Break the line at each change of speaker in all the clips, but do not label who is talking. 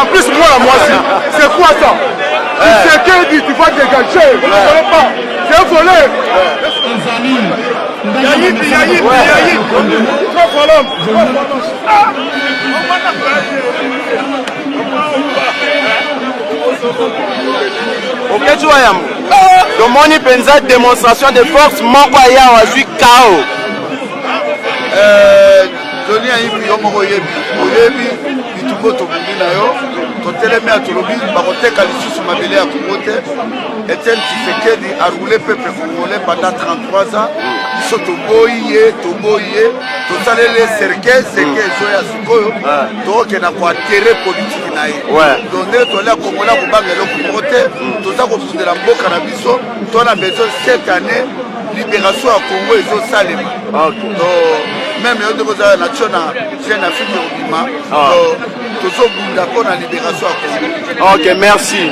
En plus, moi, la moitié, c'est quoi ça? C'est que dit, tu vas dégager. C'est un volet.
Ok, tu vois, Domoni penza démonstration de force, moko ya wazui KO.
Tony ayibi yo moko yebi bituko tobungi na yo totelemi atolobi bakoteka lisusu mabele ya Congo te. Etienne Tshisekedi a roulé peuple congolais pendant 33 ans. Biso toboyi ye tosalele cercueil ezoya sikoyo tokenda koatere politike na ye. Donc nde tolia Kongola kobanga eloko moko te toza kofundela mboka na biso tona besoin cette année libération ya Congo ezosalema. Même si vous avez une chaîne Afrique Obima, tous d'accord la libération à Congo.
Ok, merci.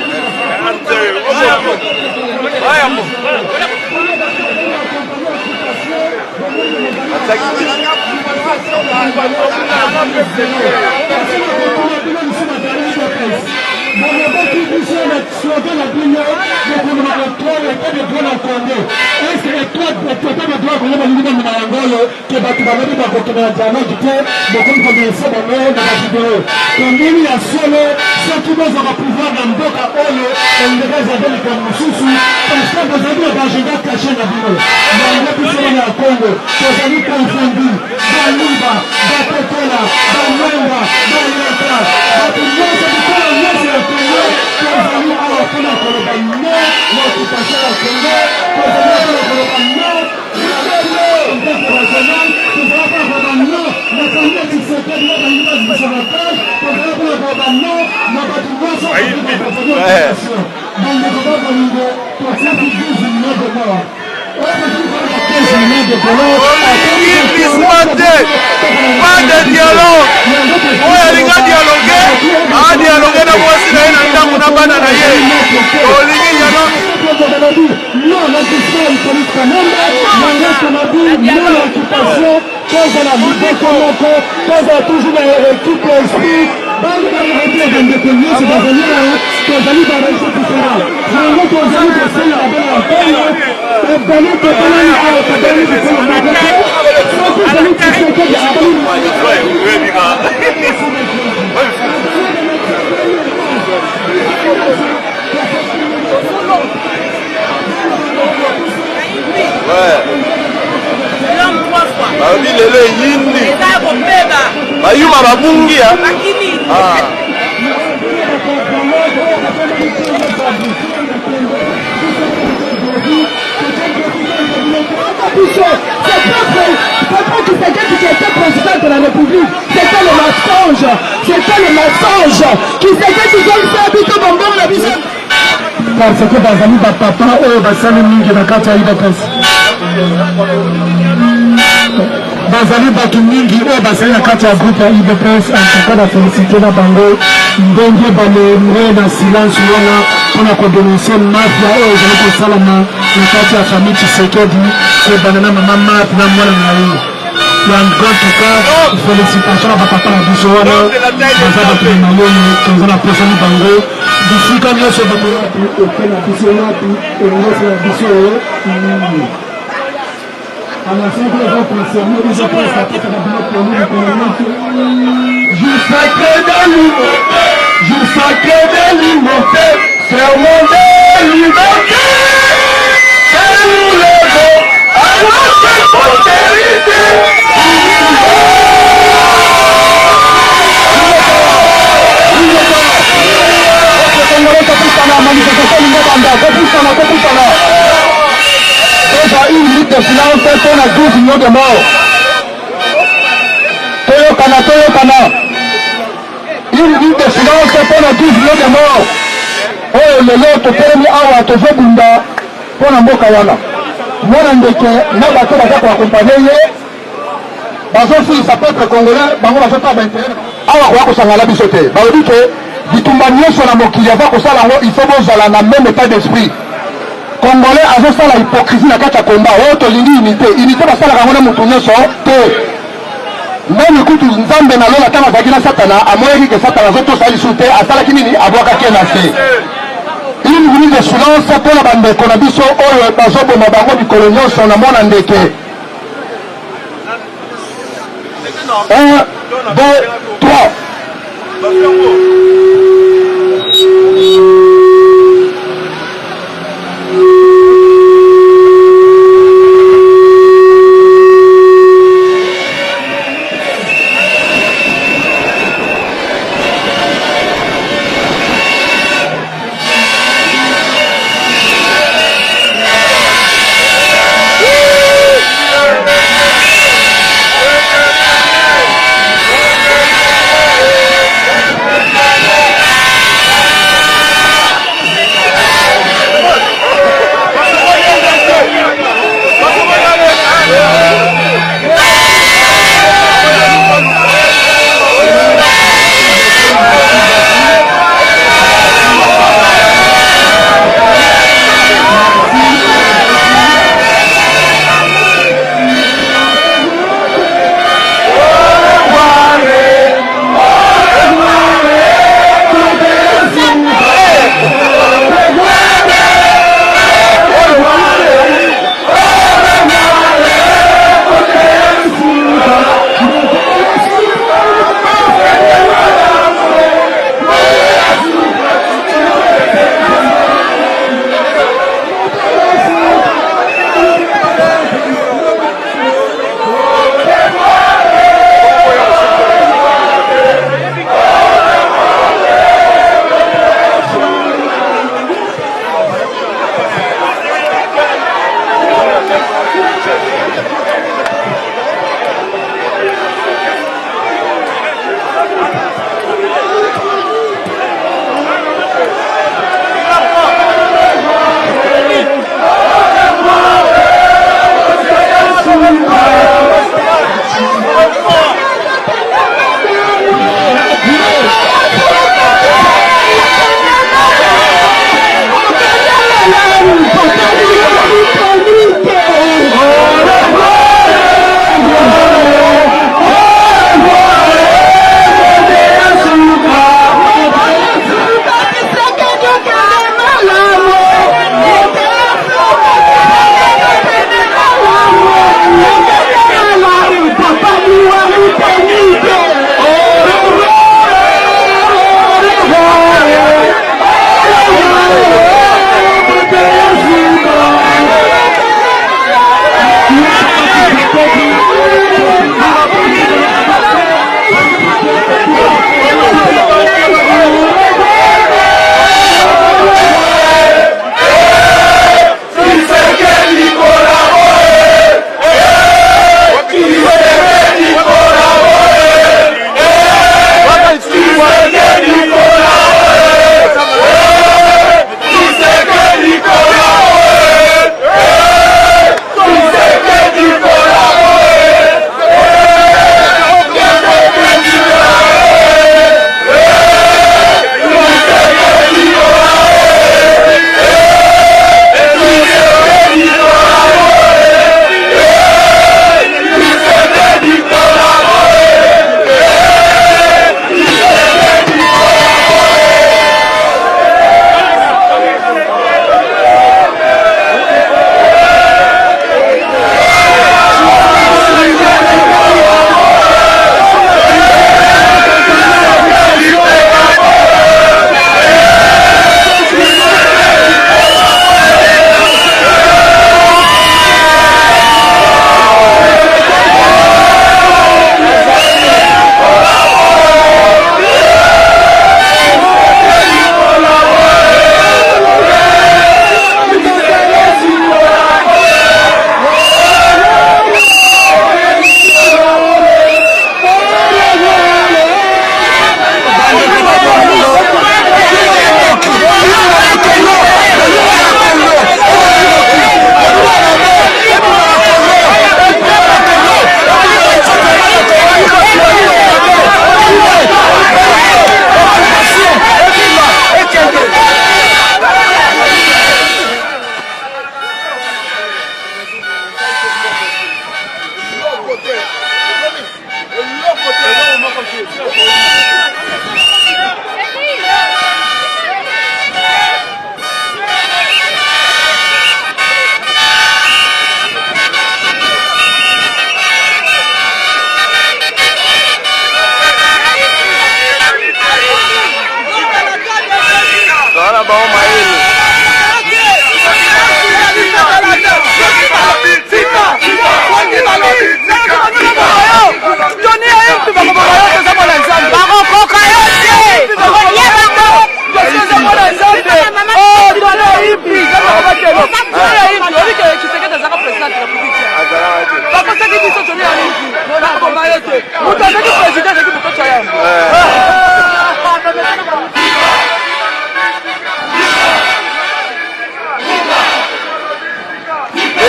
Pas de dialogue. On a dialogué. A dialogué na mwasi na ina ndangu na bana na ye. Olingi dialogue.
Non, l'occupation politique non l'occupation, cause de la vie cause de toujours l'équipe esprit.
babi lelo yindi bayuma babungi ya
C'est pas qui était président de la République. C'était le mensonge. C'était le mensonge. Qui c'était qui donne ça, bito bonbon la biso. Parce que dans un papa, oh, basali mingi na kati ya IDPS. Bazali bato mingi oyo basali na kati ya groupe ya IDPS antaka na félicité na bango ndenge balemre na silence wana mpona kodononse mafia oyo ezali kosalama na kati ya famille Tshisekedi ebanda na mama Marthe na mwana na ye yango tuka félicitation na bapapa na biso wana baza bato na mayoni toza na posani bango bisika nyonso bato wapi oke na biso wapi elongosi na biso
Juste sacré de l'immorté, c'est mon de liberté. C'est nous les beaux, à notre postérité. Déjà une minute de silence pour la 12 millions de morts. Toyokana. Une minute de silence pour la 12 millions de morts. Oh, le lot, totelemi awa, tozobunda, pour la mboka wana. Mwana ndeke, na bato baza ko accompagner ye. Bazofisa peuple congolais, bango bazota ba intérêt. Awa kwa kosangala biso te. Balobi ke bitumba nyonso na mokili ava kosala ngo, il faut bozala na même état d'esprit. Congolais azosala hypocrisie na kati ya komba oyo tolingi unité basalaka ngo na motu nyonso te ndani kutu nzambe na lola ntango azalaki na satana amoyaki ke satana azotosala lisu te asalaki nini abwakaki ye na se une minute de silence mpona bandeko na biso oyo bazoboma bango mikolo nyonso na mwana ndeke 1 2 3
Hey!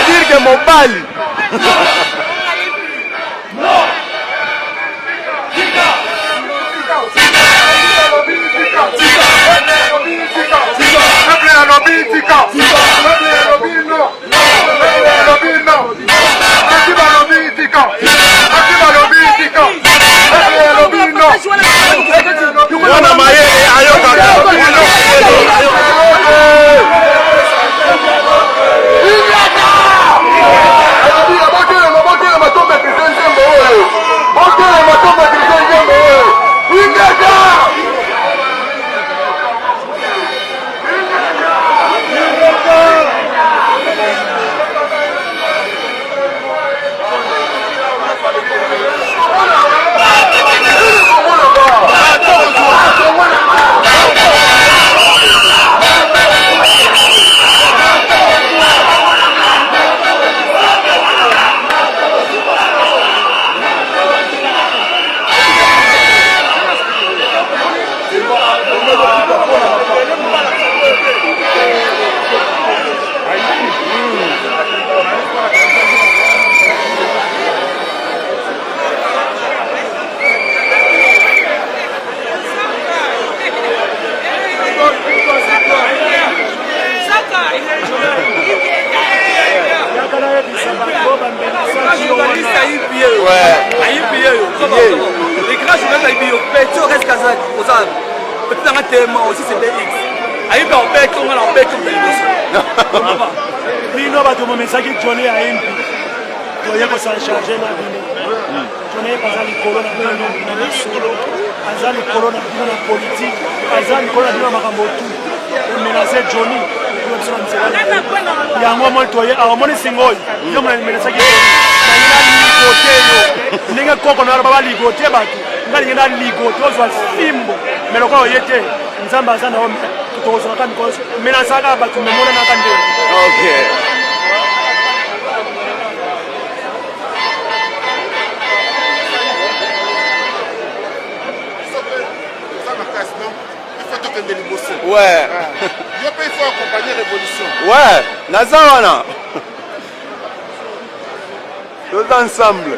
dire que mobile.
aussi c'est des X. Aïe, on paie comme on paie comme des
Bino bato mo message Johnny a MP. Toye ko sa charger na bino. Johnny bazali corona bino na solo. Azali corona bino na politique. Azali corona bino makambo tu. On menacer Johnny. Yango mo toye a mo ni singoi. Yo mo menacer ki. Na ligote yo. Ninga koko na baba ligote bato. Ngali ngenda ligote ozwa simbo. Meloko yete. Nzamba sana o tutozo kan ko menacer ka bato memona na kande.
Okay. Ouais.
Il faut accompagner l'évolution.
Ouais. Nazawana. Tous ensemble.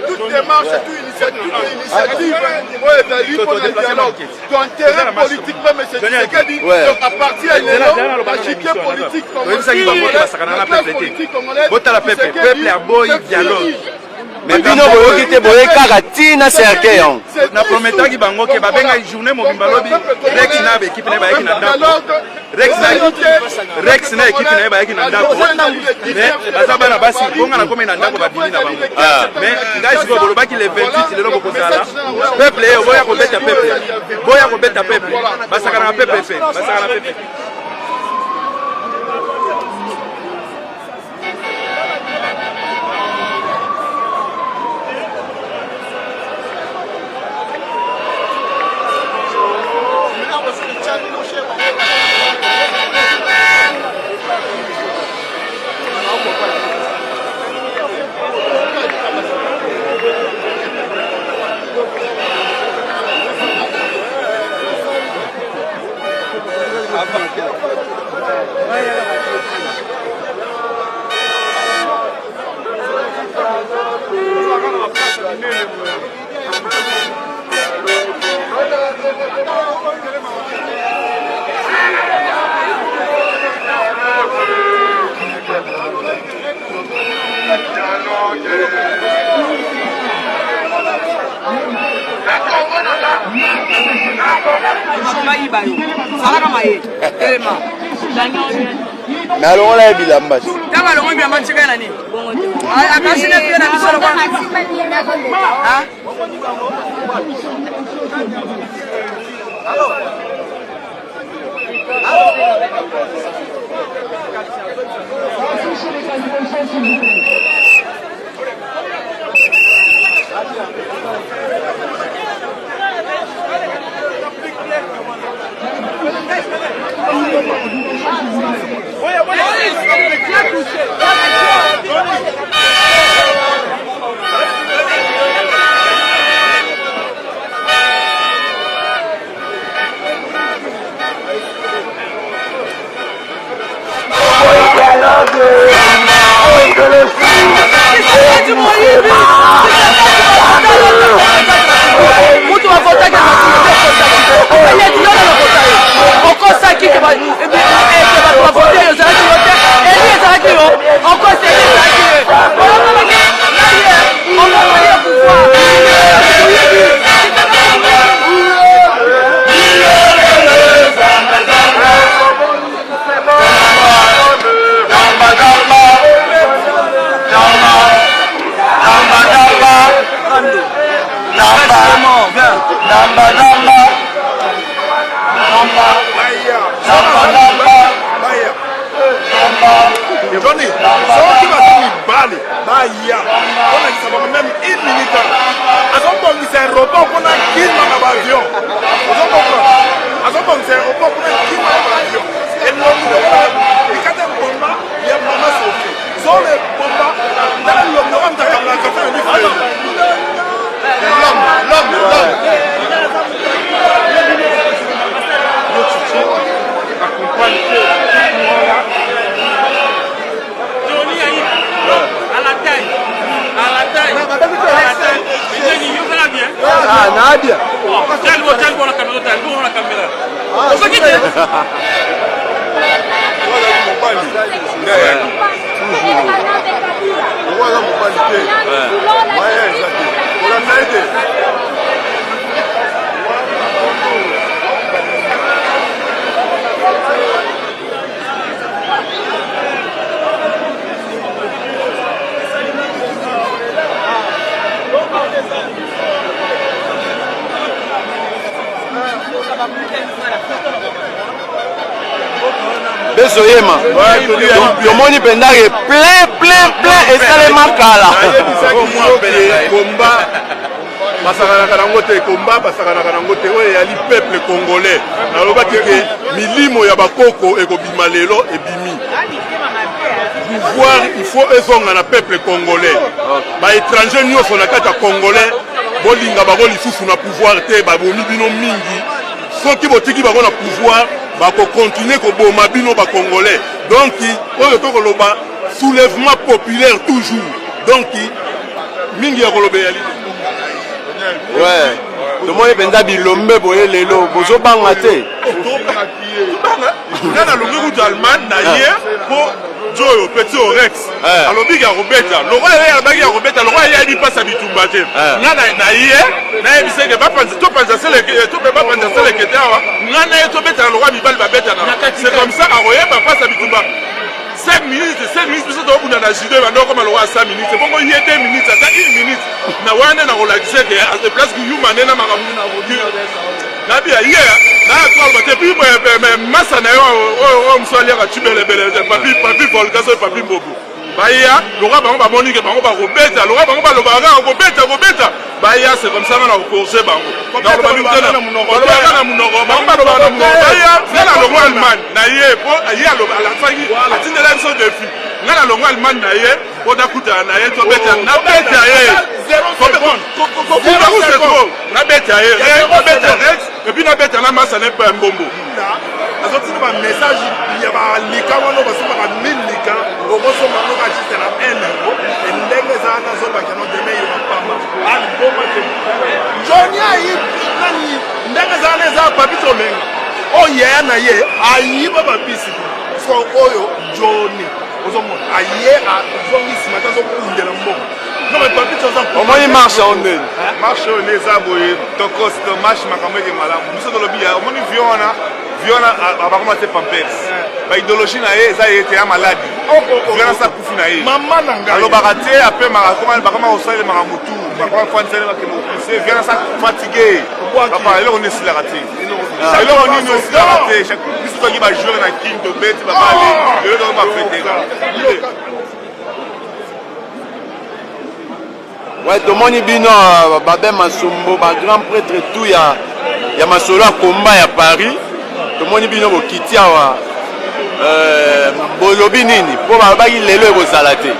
Toute démarche, toute initiative, ton terrain politique même, c'est ce qu'elle dit. Donc à partir de là, la chiquette politique congolaise,
mais bino boyoki te boye kaka tina cercle on
na prometaki bango ke babenga journée mobimba lobi Rex na équipe na bayaki na ndako Rex na équipe na bayaki na ndako mais baza bana basi bonga na komena ndako babini na bango mais ngai siko bolobaki le 28 lelo bokozala peuple yo boya ko beta peuple basaka na peuple
mais alors on a bilamba
tanga longo bilamba chika nani akashine pia na misolo kwa ah
lâchez les qualifications s'il vous plaît.
Nadia. Besoyema yomoni pendake plein esalema kala
komba basakanaka nango te komba basakanaka nango te oyo eyali peuple congolais nalobaki ke milimo ya bakoko ekobima lelo ebimi pouvoir il faut ezonga na peuple congolais baétranger nyonso na kati ya congolais bolinga bango lisusu na pouvoir te babomi bino mingi soki botiki bango na pouvoir bakokontinue koboma bino bacongolais donc oyo tokoloba soulèvement populaire toujours donc mingi ya koloba eyali
ouais tomoni mpenza bilombe boye lelo bozobanga te
nga nalongi kuta allemagne na ye mpo joyo petit orex alobiki ya kobeta lokwa ye alobaki ya kobeta lokwa ye ayebi mpasa bitumba te nga na ye nayebiseke topanza seleke te awa nga na ye tobetana lokwa mibali babetana c'est comme ça akoyeba mpasa bitumba 5 minutes biso tokobunda na judo ebanda okoma lokwa 5 minutes bongo ye 2 minutes ata 1 minute na wana nakolakiseke a place kiyuma nde na makambo nabi ya ye naatwalba te puis masa na ye oyo mosu aliaka tubelebele papi volgaso papi mbobu baya lokwa bango bamonike bango bakobeta lokwa bango balobaka kobeta baya c'est comme ça nga na kokorse bango balobaka na monoko bango balobaka na monoko baya nga na longo allemagne na ye po ye alasaki atindela biso defi nga na longo allemagne na ye po nakutana na ye tobeta nabeta ye nabeta ye epuis nabeta na masa ne pa mbombo azotina bamessage ya balika wana basomaka 1000 lika okosomba ngo kajiste na 1 euro endenge eza wana azobaki no deme yo mapamba alboma te joni ayi nani ndenge eza wana eza papi tolenga oyo yaya na ye ayiba babisi so oyo joni ozomona aye azongisima te azokundela mbongo
omoni marche onde
marche oyo eza boye tokosto marche makambo eke malamu biso tolobi ya omoni viona abakoma te pampers baidéologie na ye eza ye te ya maladi viona sa kufi na ye alobaka te ape bakoma kosalemaka motu bakoma fandisalemaka mokuse viona sa fatigue papa eloko nini esilaka te eloko nini esilaka te biso toki bajoueur na kini tobeti babale eloko toki bafetera
Ouais, tomoni bino babe masombo ba grand prêtre tout ya masolo ya combat ya Paris. Tomoni bino bokiti awa bolobi nini po babaki lelo ekozala te.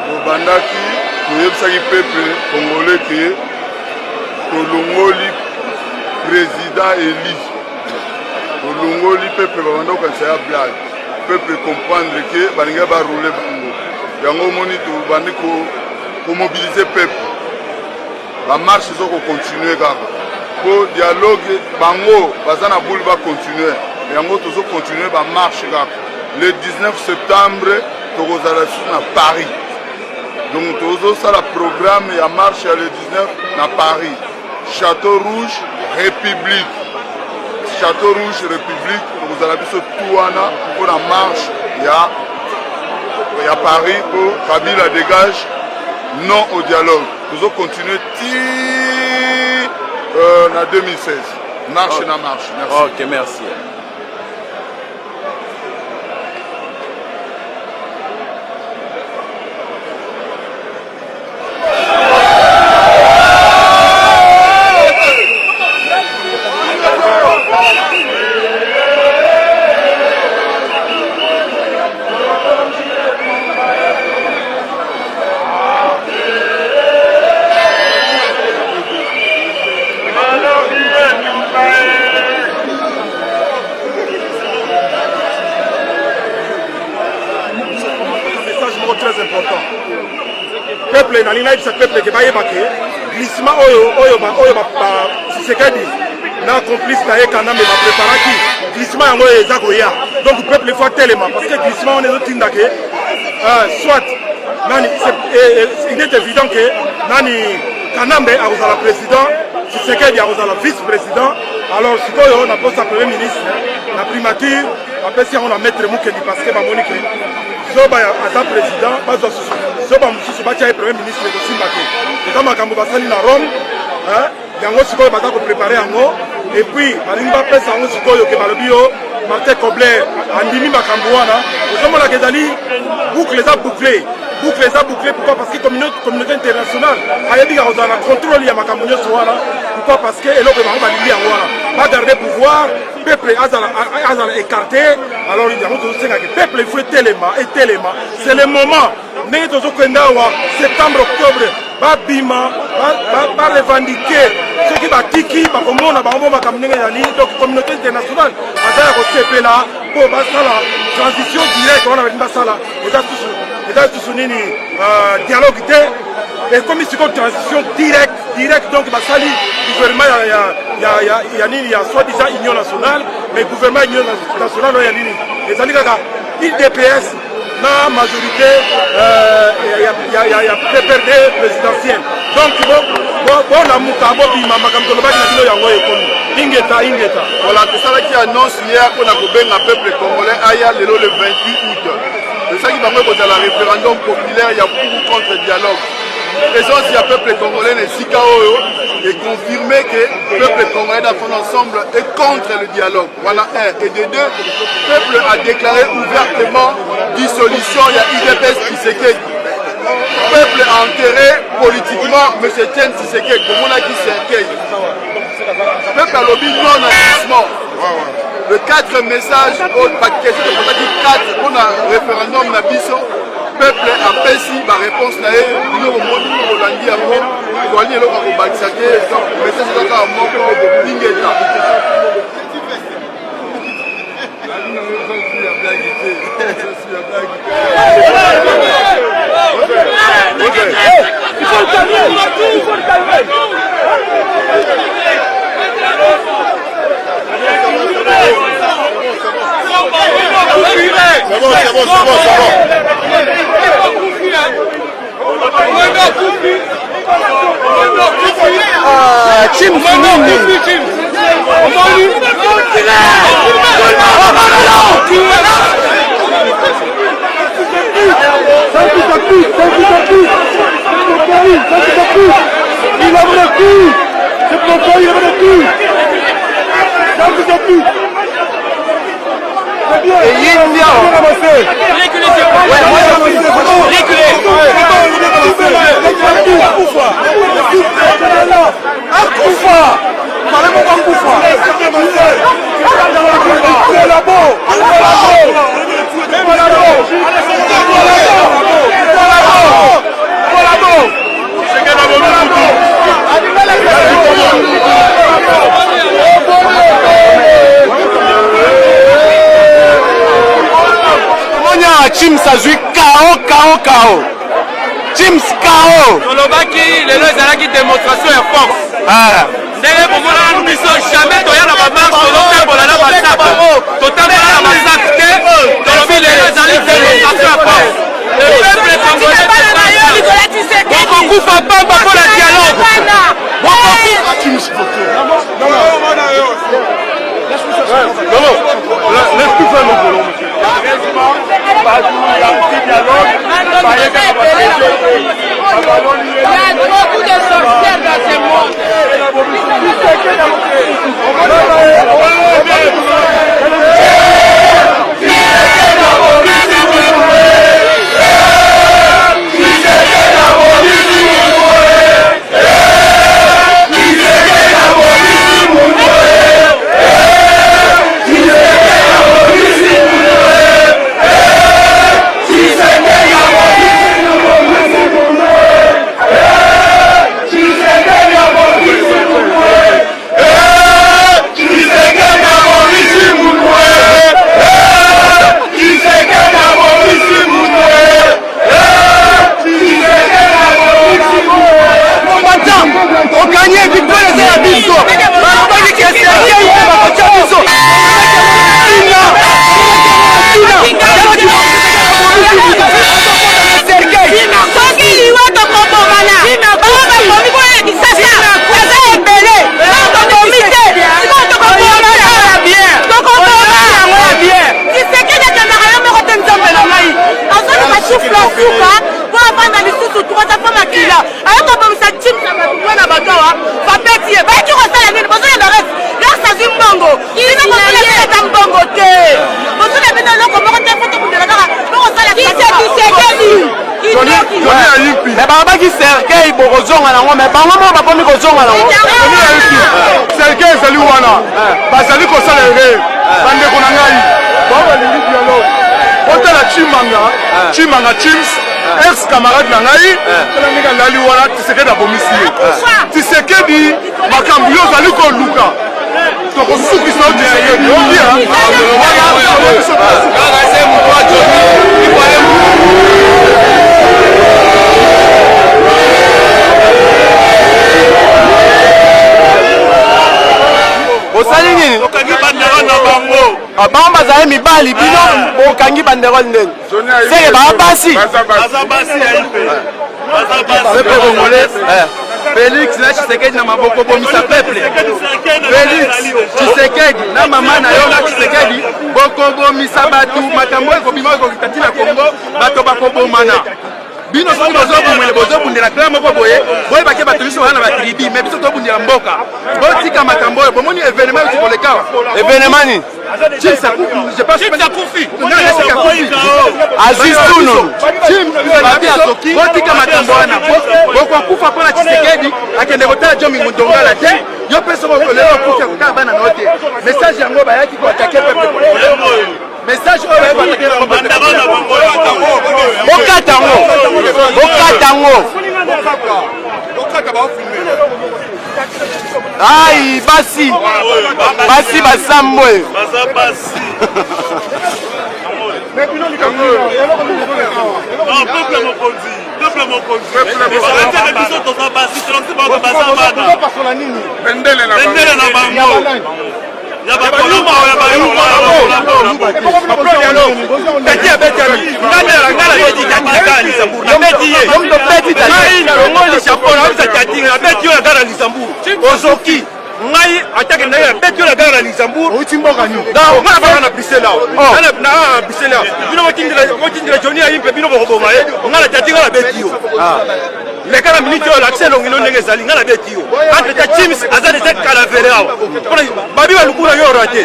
Bobandaki toyebisaki peuple congolais ke tolongoli président éli. Tolongoli peuple babanda kokanisa ya blague. Peuple comprendre que balinga ba rouler bango. Yango moni to bandi ko mobiliser peuple. La marche zo ko continuer kaka. Ko dialogue bango bazana boule ba continuer. Yango to zo continuer ba marche kaka. Le 19 septembre to kozala na Paris. Donc tozo ça la programme ya marche le 19 na Paris. Château Rouge République. Château Rouge République, vous allez biso Touana pour la marche, il y a Paris pour Kabila dégage, non au dialogue. Nous allons continuer en 2016. Marche na marche. Merci.
Ok, merci.
Très important. Peuple nalina ibisa peuple ke bayebake glissement oyo Tshisekedi na complice na ye kana me ba préparaki glissement yango eza koya. Donc peuple il faut tellement parce que glissement on est otinda ke soit nani il est évident que nani Kanambe azala président, Tshisekedi azala vice-président. Alors sikoyo na poste premier ministre na primature apesi on a mettre Mukedi parce que ba monique Zoba aza président, bazo Zoba mususu batia premier ministre de Simbake. Eza makambo basali na Rome, yango sikoyo baza ko préparer yango et puis balimba pesa yango sikoyo ke balobi yo Martin Kobler andimi makambo wana. Ozomona ke ezali boucle eza bouclé. Boucle eza bouclé pourquoi parce que communauté internationale ayebi ka kozala contrôle ya makambo nyonso wana. Pourquoi parce que eloko bango balimbi yango wana. Ba garder pouvoir, peuple azala écarté. Alors il y a un peuple il faut tellement et tellement. C'est le moment. Né tozo kwenda wa septembre octobre ba bima ba revendiquer ce qui va tiki ba komona ba ngoma kamnenge ya ni donc communauté internationale azala ko sepela pour ba sala transition directe on a ba sala et tout nini dialogue et comme il y a transition direct donc ba sali gouvernement ya nini ya soi-disant union nationale mais gouvernement union nationale ya nini les alikaka IDPS na majorité ya PPRD présidentielle donc bon la muka bo bima makamto lobaki na bilo yango ekomi ingeta
voilà tosalaki annonce hier pour na kobenga peuple congolais aya lelo le 28 août ezalaki bango ekozala référendum populaire ya pour contre dialogue présence ya peuple congolais na esika oyo et confirmer que le peuple congolais dans son ensemble est contre le dialogue. Voilà un. Et de deux, le peuple a déclaré ouvertement dissolution, il y a IDPS Tshisekedi. Le peuple a enterré politiquement M. Etienne Tshisekedi. Comme on a dit, c'est le peuple a lobby non-investissement. Le 4 messages au paquet, c'est-à-dire 4 pour un référendum Nabiso. Le peuple a fait si ma réponse là est nous au monde nous Hollandi à moi pour aller là au Baksake mais ça c'est là à moi pour Lingeta il faut le calmer c'est bon Chim il
Chims a joué KO. Chims KO.
Tolobaki, les deux ont une démonstration de force. Ndenge komona nous biso jamais toya na bamarche tozotambola na basac. Totambola na basac te, tolobi les deux ont une démonstration de force. Le peuple congolais bokokufa pamba pour le dialogue.
Laisse tout faire mon boulot, monsieur. Il y a
beaucoup de sorcières dans ce monde.
Sergei ezali wana bazali kosala erreur bandeko na ngai balingi dialogue otala Chimanga Chims ex camarade na ngai tala ndenge alali wana Tshisekedi abomisi ye Tshisekedi makambo yo ozali koluka tokosukisa Tshisekedi odia
osali nini
okangi bandera na bango
bango bazali mibali bino okangi bandera ndenge seke baabasi
Peuple congolais, Félix na Tshisekedi na maboko bomisa peuple. Félix Tshisekedi na mama na yo na Tshisekedi boko bomisa batu makambo ekobima ekokitati na Kongo bato bakobomana. Bino soki bozobundela kala moko boye boyebake bato biso wana batribi me biso tobundela mboka botika makambo oyo bomoni événement euti koleka
événement nini
botika makambo wana bokokufa mpona Tshisekedi akende kotala Jomi Mundongala te yo mpe soko lelo okufa kotala bana na yo te message yango bayaki koatake peuple congolais message oyo bayaki
Aïe, Bassi Bassamboy.
ngai atake na ya betio la gare na Luxembourg
otimboka nyo
non ngana bana na bisela na bisela bino wotindira joni ya impe bino bokoboma ngana tatinga la betio le kana minute la tselo ngino ndenge zali ngana betio entre ta Chims azali te calavere awa pona babi ba lukula yo rate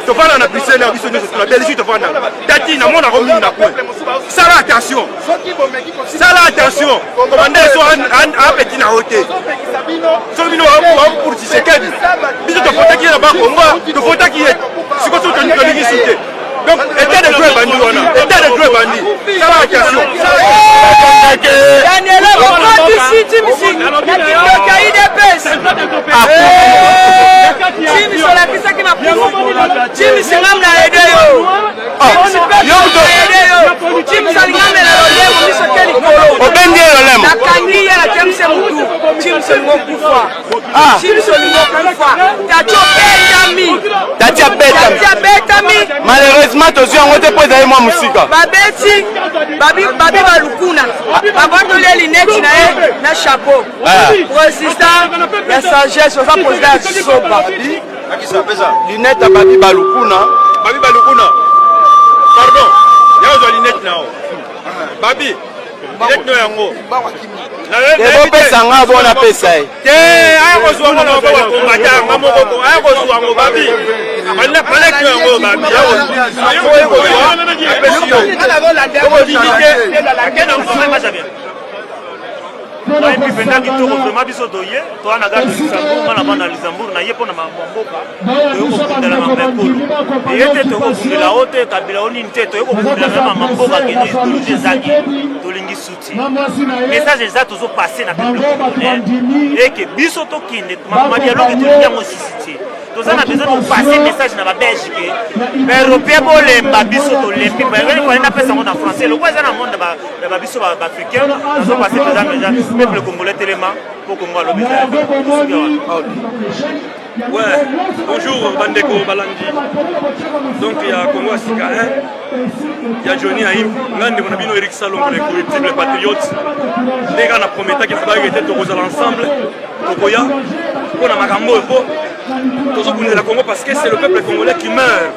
to fana na bisela biso nyo to la Belgique to fana tati na mona ko mingi na kwe Sala attention. Sala attention. Commandant so un petit na hotel. So bino pour Tshisekedi. Bino to fota ki na ba Congo, to fota ki est. Si ko so toni toni soute. Donc état de droit bandi wana. État de droit bandi. Sala attention.
Daniel Okoti City Misi. Le cahier des pèses. Tim sola kisa kina pufu. Tim singam na aide yo. Tim salingam na lolemo miso keli kolo.
Obendi lolemo.
Nakangi ya na temse mutu. Tim solingo kufa. Tim solingo kufa. Tatia betami.
Malheureusement tozi yango te po ezali mwa musika.
Babeti babi balukuna. Babatole lineti na ye na chapeau. Résistant ya sagesse oza président soba.
Linette babi balukuna.
Babi balukuna. Pardon. Y'a aux lunettes là. Babi. Lunette no yango.
Ebo pesa nga bona pesa e.
Aya kozwa ngo na kwa kombata nga moko. Aya kozwa ngo babi. Bana palek no yango babi. Ayo kozwa. Apesio. Ko dignité la kena ngoma mazabe.
Et puis pendant qu'il tourne vraiment biso doye, toi na gars Luxembourg, na bana Luxembourg na yepo na mamboka. Toyo ko kundela mambekulu. Et était to ko kundela hote kabila oni nte toyo ko kundela na mamboka kene tuluze zaki tolingi suti. Message za tozo passer na peuple congolais et que biso to kinde ma dialogue to yango sisiti. Toza na besoin de passer message na ba Belgique. Mais européen bolemba biso to lembi, mais ko na pesa ngo na français. Le quoi za na monde ba biso ba africain, tozo passer message peuple congolais tellement pour Congo à l'objet.
Ouais, bonjour Bandeko Balandi. Donc il y a Congo Asika, il y a Johnny Haïm, Ngande Monabino Eric Salon, les collectifs, les patriotes. Les gars, on a promis qu'ils étaient tous ensemble. Tokoya, on a Magambo et Po. Tous les Congo parce que c'est le peuple congolais qui meurt.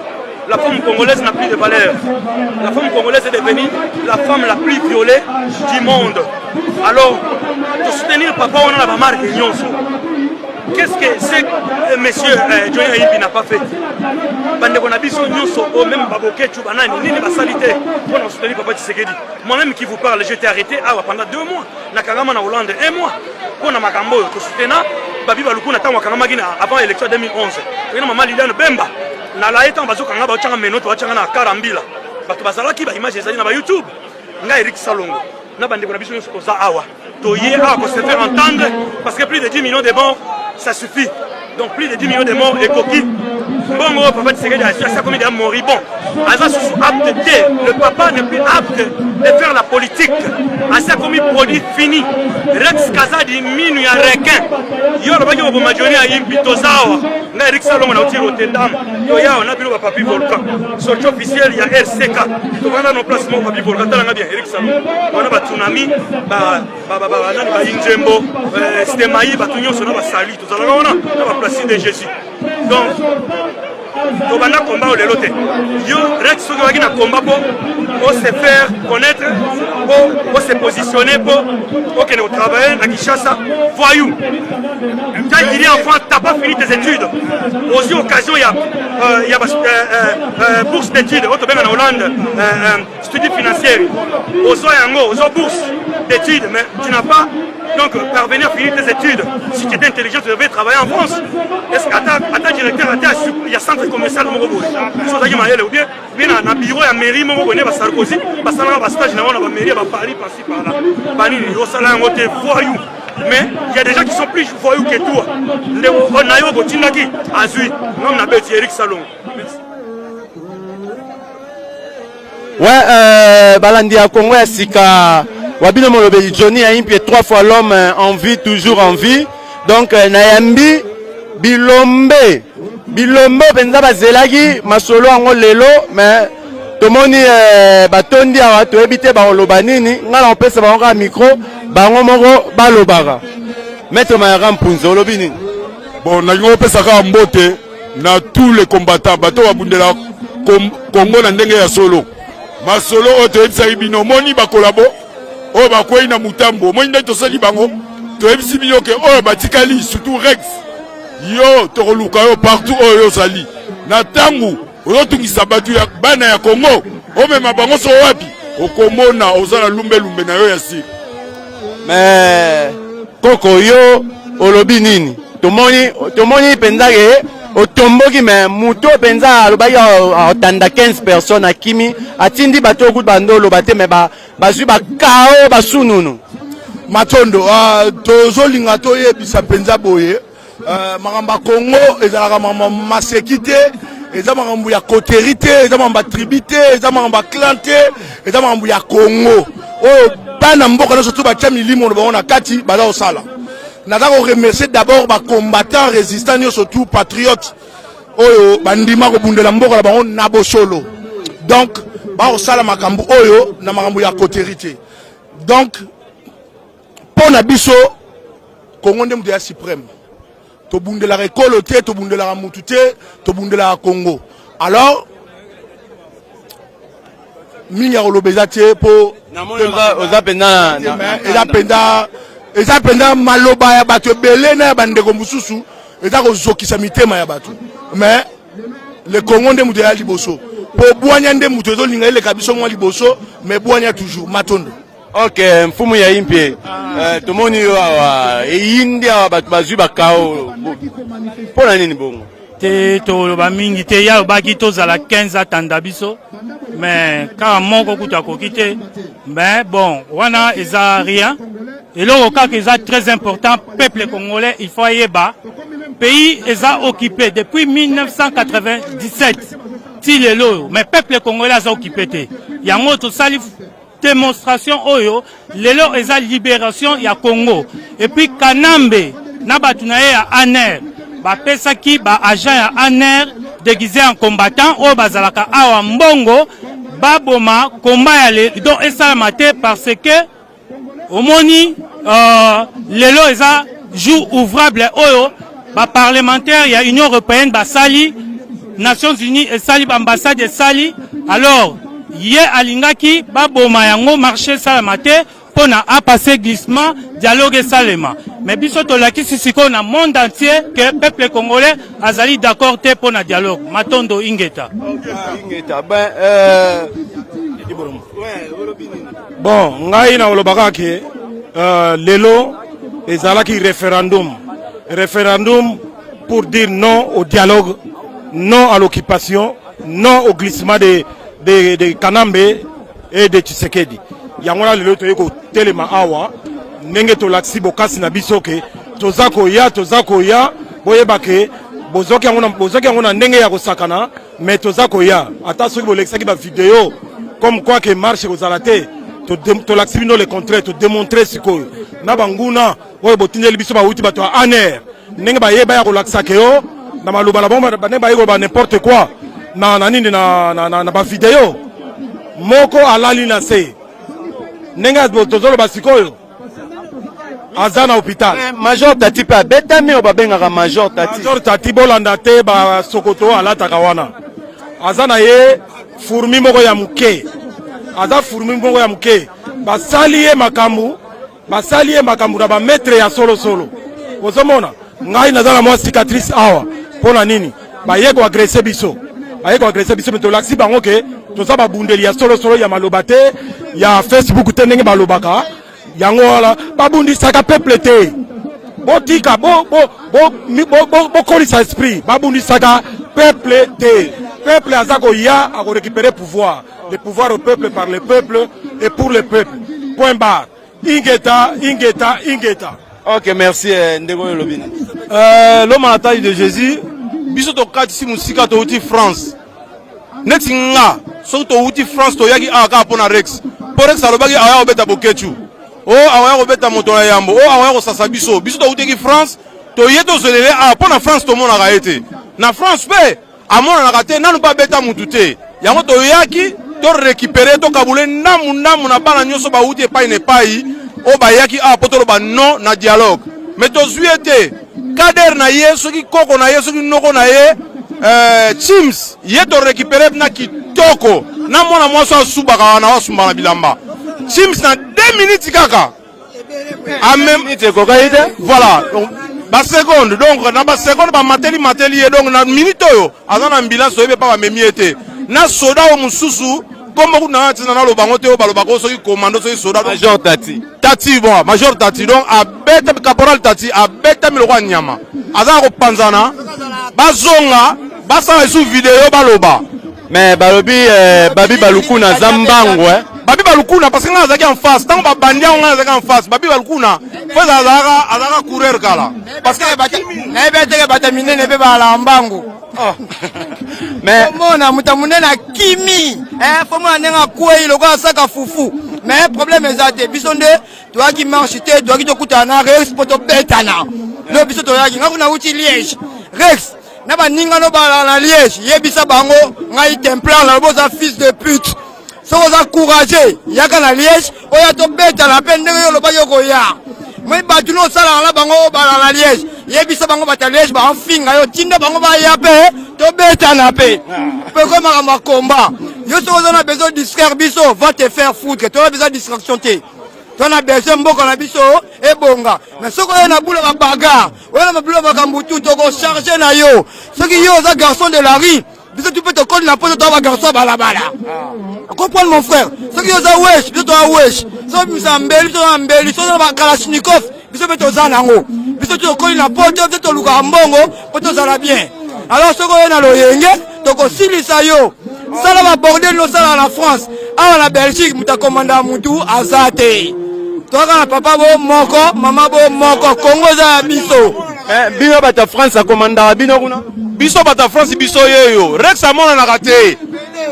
La femme congolaise n'a plus de valeur. La femme congolaise est devenue la femme la plus violée du monde. Alors, pour soutenir papa, on a la marque Nyonso. Qu'est-ce que c'est monsieur Johnny Haïm n'a pas fait? Même Baboké, Tchoubanani, Nini Basalite, pour soutenir papa Tshisekedi. Moi-même qui vous parle, j'ai été arrêté pendant 2 mois. Nakagama na Hollande 1 mois. Pour na Makambo, pour soutenir Babi Balukuna, avant l'élection 2011. Et maman Liliane Bemba. Na la étant bazo kanga ba changa menoto ba changa na Karambila bato bazala ki ba image ezali na ba YouTube nga Eric Salongo na bande na biso ko za awa to ye a ko se faire entendre parce que plus de 10 millions de morts ça suffit. Donc plus de 10 millions de morts et coquilles. Bon, papa Tshisekedi a ça comme des moribond. Asa sous apte le papa n'est plus apte de faire la politique. Asa comme produit fini. Rex Kazadi minu ya requin. Yo le bagi bo majoni a yimbi tozawa. Na Eric Salongo na uti Rotterdam. Yo ya on a bilo papi volcan. Sortie officielle ya RCK. To wana no placement papi volcan tala bien Eric Salongo. On a ba tsunami ba nani ba Injembo Stemai ba tunyo sona ba sali to zala wana na ba place de Jésus. Donc Tobanda combat au lelote. Yo Rex soki waki na combat pour se faire connaître, pour se positionner, pour que nous travaillions à Kinshasa. Voyou. Quand il dit enfant, t'as pas fini tes études. Aux occasions, il y a bourse d'études. Au Tobago en Hollande, studie financière. Aux bourses d'études, mais tu n'as pas donc parvenir à finir tes études. Si tu étais intelligent, tu devais travailler en France. Est-ce qu'à directeur, il y a centre commercial Mogobo? Ou bien, il y a un bureau à mairie Mogobo, Sarkozy, parce qu'il y a un stage dans la mairie à Paris, par-ci, par-là. Mais il y a des gens qui sont plus voyous que toi. On a eu au Tindaki, Azui, on a bêti Eric Salon.
Ouais, Balandi à Congo, Sika. Wabino Molobeli Johnny Haïm, 3 fois l'homme en vie, toujours en vie. Donc, Nayambi, Bilombe, Benza Bazelagi, Masolo Ango Lelo, mais Tomoni Batondi Awa, to ebite Baolobanini, Nala on peut se voir un micro, Bango Moro, Balobara. Maître Mayaram Punzo, Lobini.
Bon, Nayo Pesaka Mbote, na tous les combattants, Bato Wabundela, Congo Nandenge ya Solo. Masolo, Oto Ebisaribino, Moni Bakolabo. Oh bah quoi il na mutambo moi nda to sali bango to ebisi biyo ke oh batikali surtout Rex yo to roluka yo partout oh yo sali na tangu yo tungisa batu ya bana ya Congo oh même bango so wapi okomona ozala lumbe na yo ya sika.
Mais koko yo olobi nini? Tomoni penza ke otomboki mais muto penza alobaki otanda 15 personnes akimi atindi bato okuta bandolo bate mais bazwi bakao basununu.
Matondo tozolinga toyebisa penza boye makambo Congo ezalaka makambo masekite eza makambo ya koterite eza makambo ya tribute eza makambo ya klante eza makambo ya Congo oyo bana mboka nyonso to batia milimo na bango na kati baza kosala. Naza ko remercier d'abord ba combattants résistants nyonso tout patriotes oyo bandima kobundela mboka na bango na bosolo. Donc ba kosala makambo oyo na makambo ya koterite. Donc pona biso Congo nde mutu ya suprême. To bundela rekolo te, to bundela mutu te, to bundela Congo. Alors mingi kolobeza te po
oza penda
eza penda maloba ya bato ebele na ya bandeko mosusu eza kozokisa mitema ya bato. Mais le Congo nde mutu ya liboso. Po bwanya nde mutu ezolinga eleka biso mwa liboso, mais bwanya toujours Matondo.
Ok, mfumu ya impie. Tomoni yo awa eyindi awa bato bazwi bakao. Pona nini bongo?
Te toloba mingi te ya obaki tozala 15 atanda biso. Mais kaka moko kuta kokite. Mais bon, wana eza rien. Et là, au cas qui est très important, peuple congolais, il faut y bas. Pays est occupé depuis 1997. Il est là, mais peuple congolais est occupé. Il y a un autre salif démonstration oyo, les lots est libération ya Congo. Et puis Kanambe, nabatunaye ya ANR, ba pesa ki ba agent ya ANR déguisé en combattant au bazalaka awa mbongo, baboma combat ya le donc esalamate parce que au moni les lots est jour ouvrable oyo, ba parlementaire ya Union européenne ba sali Nations Unies et sali ambassade et sali alors Yé alingaki baboma yango marché salamate pona a passé glissement dialogue salema mais biso to lakisi siko na monde entier que peuple congolais azali d'accord te pona dialogue Matondo Ingeta.
Ben
bon ngai na olobaka ke lelo ezalaki référendum pour dire non au dialogue, non à l'occupation, non au glissement de Kanambe et de Tshisekedi. Yangona lelo toyeko telema awa nenge to laksi bokasi na bisoke tozako ya boyeba ke bozoki yangona ndenge ya kosakana mais tozako ya ata soki bolexaki ba vidéo comme quoi que marche kozalate to laksi bino le contraire to démontrer sikoyo na banguna oyo botindeli biso ba uti bato a ANR ndenge ba yeba ya kolakisa ke yo na maluba na bomba ba ba yeko ba n'importe quoi na nini na ba video moko alali na se nenga tozolo basikoyo azana hôpital
Major Tati pa betami obabenga Major
Tati bolanda te ba sokoto alata kawana azana ye fourmi moko ya muke basali ye makambu na ba maître ya solo ozomona ngai nazana mwa cicatrice awa pona nini ba yeko agresser biso mais to laksi bango ke toza babundeli ya solo ya malobate ya Facebook te ndenge balobaka yango wala babundisaka peuple te botika kolisa esprit babundisaka peuple te peuple azako ya ako récupérer pouvoir le pouvoir au peuple par le peuple et pour le peuple point barre ingeta.
Ok, merci Ndego Lobini.
L'homme à la taille de Jésus biso to kati si musika to uti France neti nga so to uti France to yaki aka pona Rex Rex alobaki aya obeta bokechu aya obeta moto ya yambo aya kosasa biso to uti France to yeto zelele pona France to mona kaete na France pe amona na kate nanu ba beta mutu te yango to yaki to récupérer to kabule namu na bana nyoso ba uti epai ne pai ba yaki poto ba non na dialogue mais to zuete Kader na ye soki koko na ye soki noko na ye Chims ye to récupérer na kitoko na mona mwaso asubaka na wasumba na bilamba Chims na 2 minutes kaka a même voilà ba seconde donc na ba seconde ba mateli ye donc na minute oyo azana ambulance oyo pa ba memiete na soda o mususu
kombo kuna tina na lobango te balobako soki commando soki soda Major Tati. Tati bon, Major Tati donc abeta caporal Tati abeta miloko nyama. Aza ko panzana bazonga basa sous vidéo baloba. Mais balobi Babi Balukuna Zambango Babi Balukuna parce que nga azaki en face tant ba bandia nga azaki en face Babi Balukuna faut azaka courir kala parce que na ebete batamine ne be bala mbango. Mais mona mutamune na kimi faut moi nenga kwei loko asaka fufu mais problème ezate bisonde toi qui marche te toi qui tokuta na Rex poto betana le biso to yaki ngakuna uti Liège Rex na baninga no bala na Liège yebisa bango ngai templar la boza fils de pute soko za courageux yaka na Liège oya to betana pe ndenge yo loba yo koya moi batu no sala la bango bala na Liège yebisa bango bata Liège ba enfinga yo tinda bango ba ya pe to betana pe pe koma ma combat yo soko na besoin distraire biso va te faire foutre tu as besoin de distraction te tu as besoin mboko na biso e bonga mais soko yo na boule ba bagarre oya na boule ba kambutu to ko charger na yo soki yo za garçon de la rue biso tu peux te coller na poto to ba garçon bala bala comprendre mon frère soki yo za wesh biso to wesh so misambeli to ambeli so na ba kalashnikov biso pe to za nango biso tu coller na poto to luka mbongo poto za la bien alors soko yo na loyenge to ko silisa yo sala ba bordel no sala na France awa na Belgique muta komanda mutu azate toka na papa bo moko mama bo moko Congo za biso bino bata France akomanda bino kuna biso bata France biso yeyo Rex amona na kate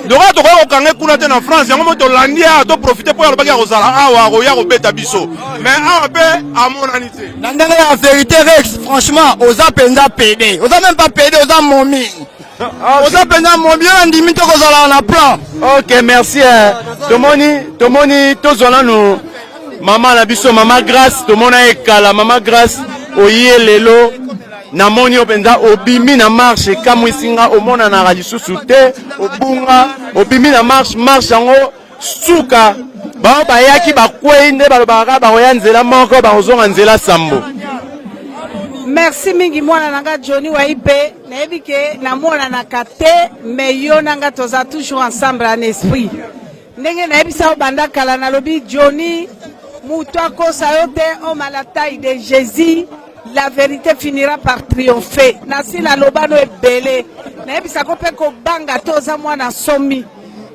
donc to ko kanga kuna te na France yango moto landia to profiter pour alobaki kozala awa ko ya ko beta biso mais awa pe amona nité na ndenge la vérité Rex franchement oza penza PD oza même pas PD oza momi oza penza momi on ndimi to kozala na plan. OK merci tomoni tozona no mama na biso mama Grâce tomona ekala mama Grâce oye lelo na moni openza obimi na marche kamwisinga omona na lisusu te obunga obimi na marche yango suka ba bayaki bakwei nde balobaka baoya nzela moko bazonga nzela sambo.
Merci mingi mwana nanga Johnny Waipe nayebi ke na mwana na kate mais yo nanga toza toujours ensemble en esprit ndenge nayebi sa banda kala na lobi Johnny mutu akosa yo te homme à la taille de Jésus la vérité finira par triompher nasi la lobano ebele nayebi ko pe ko banga toza mwana somi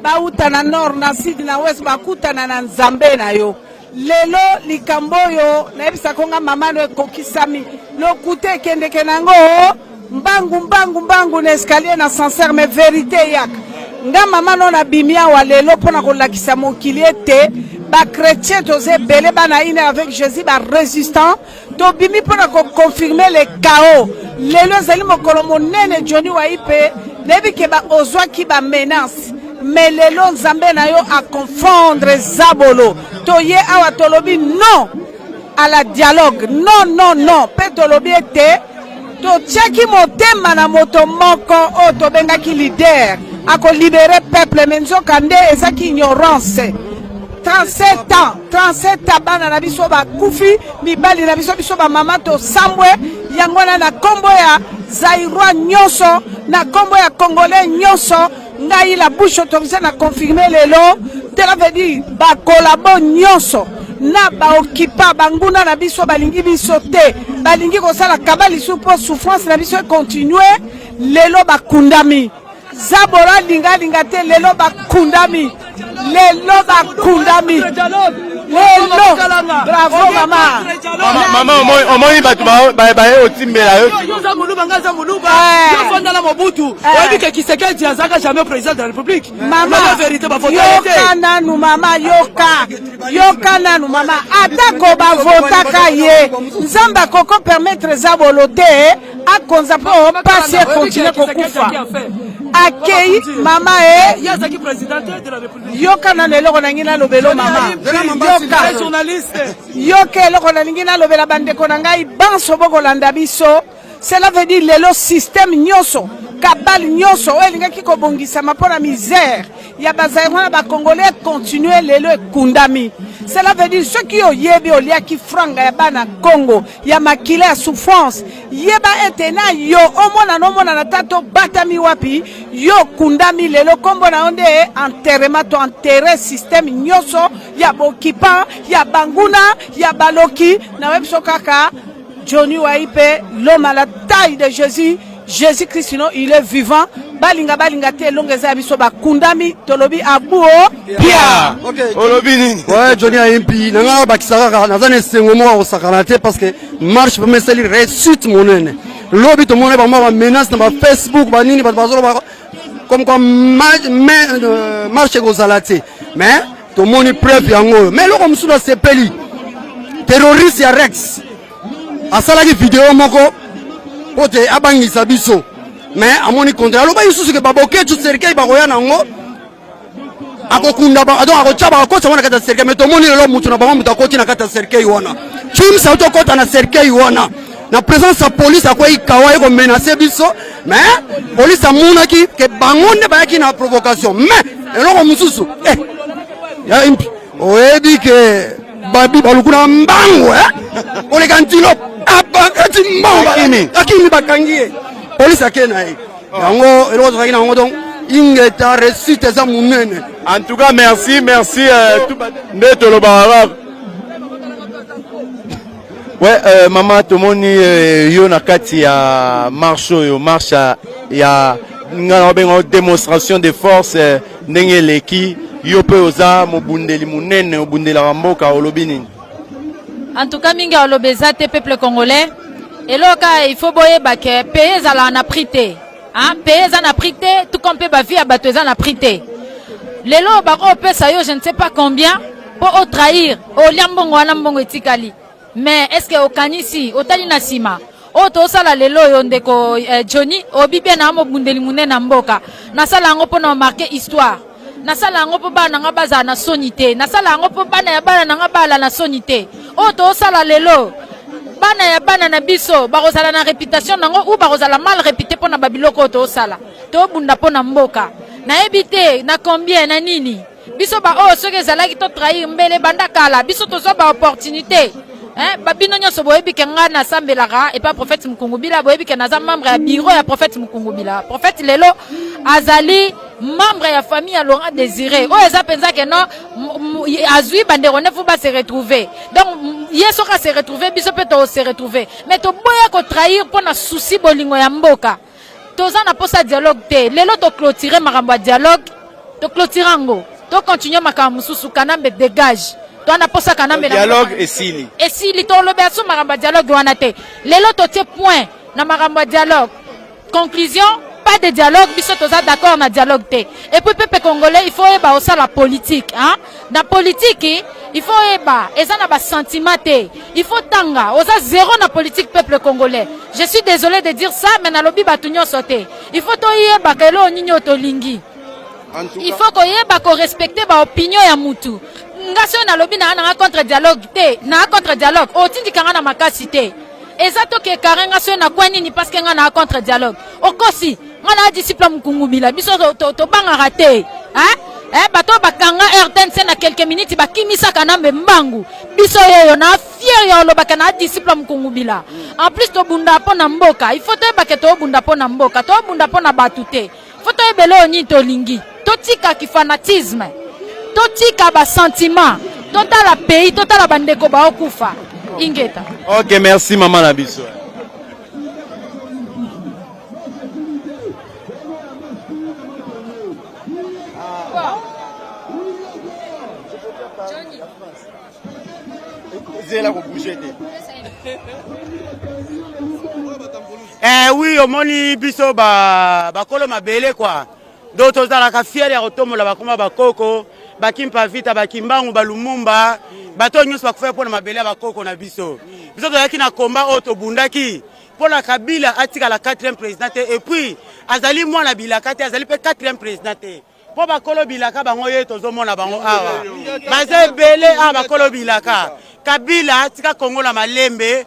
bauta na nord na sud na west bakutana na Nzambe na yo lelo likambo yo nayebi ko nga mama no ekokisami lokute kendeke nango mbangu na escalier na sincère mais vérité yak nga mama no na bimia wa lelo pona ko lakisa mokili ete ba chrétien toze belé bana ine avec Jésus ba résistant to bimi pona ko confirmer le chaos lelo zeli mokolo monene Johnny Waipe nebi ke ba ozwa ki ba menace mais lelo Nzambe na yo a confondre zabolo to ye awa tolobi non à la dialogue non pe tolobi ete to tchaki motema na moto moko o to benga ki leader ako libérer peuple menzo kande ezaki ignorance 37 ans bana na biso ba kufi mibali na biso ba mama to sambwe yangona na kombo ya Zairwa nyonso na kombo ya Congolais nyonso ngai la bouche autorisée na confirmer lelo tela veut dire ba collabo nyonso na ba okipa banguna na biso balingi biso te balingi kosala kabali supo souffrance na biso continuer lelo bakundami zabora linga te lelo bakundami lelo bravo mama omoi batu ba otimbela yo
za muluba yo fonda la mobutu oyebi ke Kisekedi azaka jamais président de la République
mama
la vérité ba voter
yoka nanu mama yoka nanu mama atako ba votaka ye Nzamba koko permettre zabolo te akonza po passer continuer kokufa akei mama
yazaki président de la République
yoka na lelo na ngina lobelo mama
yoka journaliste
yoka lelo na ngina lobela bandeko na ngai banso boko landa biso cela veut dire lelo système nyonso kabal nyonso elinga kiko bongisa mapona misère ya bazaïrois ba congolais continuer lelo ekundami. Cela veut dire ceux qui ont yebi oliaki franga ya bana Congo ya makile ya souffrance yeba etena yo omona na tato batami wapi yo kundami lelo kombo na onde enterrement to enterrer système nyoso ya bokipa ya banguna ya baloki na webso kaka Johnny Waipe l'homme à la taille de Jésus Jésus-Christ non il est vivant balinga te longeza biso ba kundami tolobi abuo pia
olobi nini
ouais Johnny Waipe nanga bakisaka nazane sengo mo osakana te parce que marche pour me salir réussite monene lobi to monene ba ma menace na ba Facebook ba nini ba bazolo ba comme marche gozalate mais to moni preuve yango mais loko msula sepeli terroriste ya Rex asalaki vidéo moko pote abangisa biso mais amoni contre aloba yususu ke baboke tu serikali bakoya nango akokunda ba donc akochaba akocha wana kata serikali mais to moni lelo mutu na bango mutu akoti na kata serikali wana kimsa to kota na serikali wana na présence ya police akoyi kawa ko menacer biso mais police amunaki ke bango ne bayaki na provocation mais eloko mususu ya impi oyebi ke babi balukuna mbango ole kantilo abakati mbango akimi bakangie police akena yango eloko zaki na ngo donc ingeta réussite za munene.
En tout cas merci ndeto lo baba. Ouais mama tomoni yo na kati ya marche yo marche ya ngana bengo démonstration de force ndenge leki yo pe oza mobundeli munene obundela mboka olobini.
En tout cas minga olobeza te peuple congolais et loka il faut boyeba ke pays za la na prité hein pays za na prité tout comme pe ba vie abato za na prité lelo ba ko pesa yo je ne sais pas combien pour au trahir au liambongo wana mbongo etikali mais est-ce que au kanisi au tali na sima o to sala lelo yo ndeko Johnny obibia na mobundeli munene na mboka na sala ngo pona marquer histoire na sala ngo po bana nga baza na sonité na sala ngo po bana ya bana nga bala na sonité o to sala lelo bana ya bana na biso bakozala na réputation nango ou bakozala mal réputé pona babiloko to sala to bunda pona mboka na ebité na combien na nini biso ba o soki ezalaki to trahir mbele banda kala biso to so ba opportunité babino nyoso boyebi ke nga na sambelaka et pas prophète Mukungubila boyebi ke naza membre ya bureau ya prophète Mukungubila prophète lelo azali membre ya famille ya Laurent Désiré o eza penza ke non azui bandero nefu ba se retrouver donc yeso ka se retrouver biso pe to se retrouver mais to boya ko trahir pona souci bolingo ya mboka toza na posa dialogue te lelo to clôturer makambo ya dialogue to clôturango to continuer makambo mususu kanambe dégage to na posa kanambe
dialogue esili
to lobeso makambo ya dialogue wana te lelo to tie point na makambo ya dialogue conclusion pas de dialogue biso toza d'accord na dialogue te et puis peuple congolais il faut eba osa la politique hein na politique il faut eba eza na ba sentiment te il faut tanga oza zéro na politique peuple congolais je suis désolé de dire ça mais na lobi batu nyonso te il faut to yeba kelo nyinyo to lingi il faut ko yeba ko respecter ba opinion ya mutu ngasio na lobi na contre dialogue te na contre dialogue otindi kanga na makasi te ezato ke karenga so na kwa nini parce que nga na contre dialogue okosi nga na disciple Mukungubila biso to banga raté hein bato bakanga RTNC na quelques minutes bakimisa kanambe mbangu biso yoyo na fier yo lobaka na disciple Mukungubila en plus to bunda pona mboka il faut to baka to bunda pona mboka to bunda pona batute faut to ebelo ni to lingi to tika ki fanatisme to tika ba sentiment total la pays total la bandeko ba okufa ingeta.
Ok, merci maman la biso.
Oui, au moni biso bakolo mabele quoi. D'autres dans la fière ya otomola bakoma bakoko, bakimpa vita bakimbangu balumumba. Bato nyonso bakufaya pona mabele bakoko na biso. Biso toyaki na komba oto bundaki. Pona Kabila atika la 4e président et puis azali mwana bilaka te azali pe 4e président te. Po bakolo bilaka bango ye tozomona bango awa. Baze belé a bakolo bilaka. Kabila atika Kongo na malembe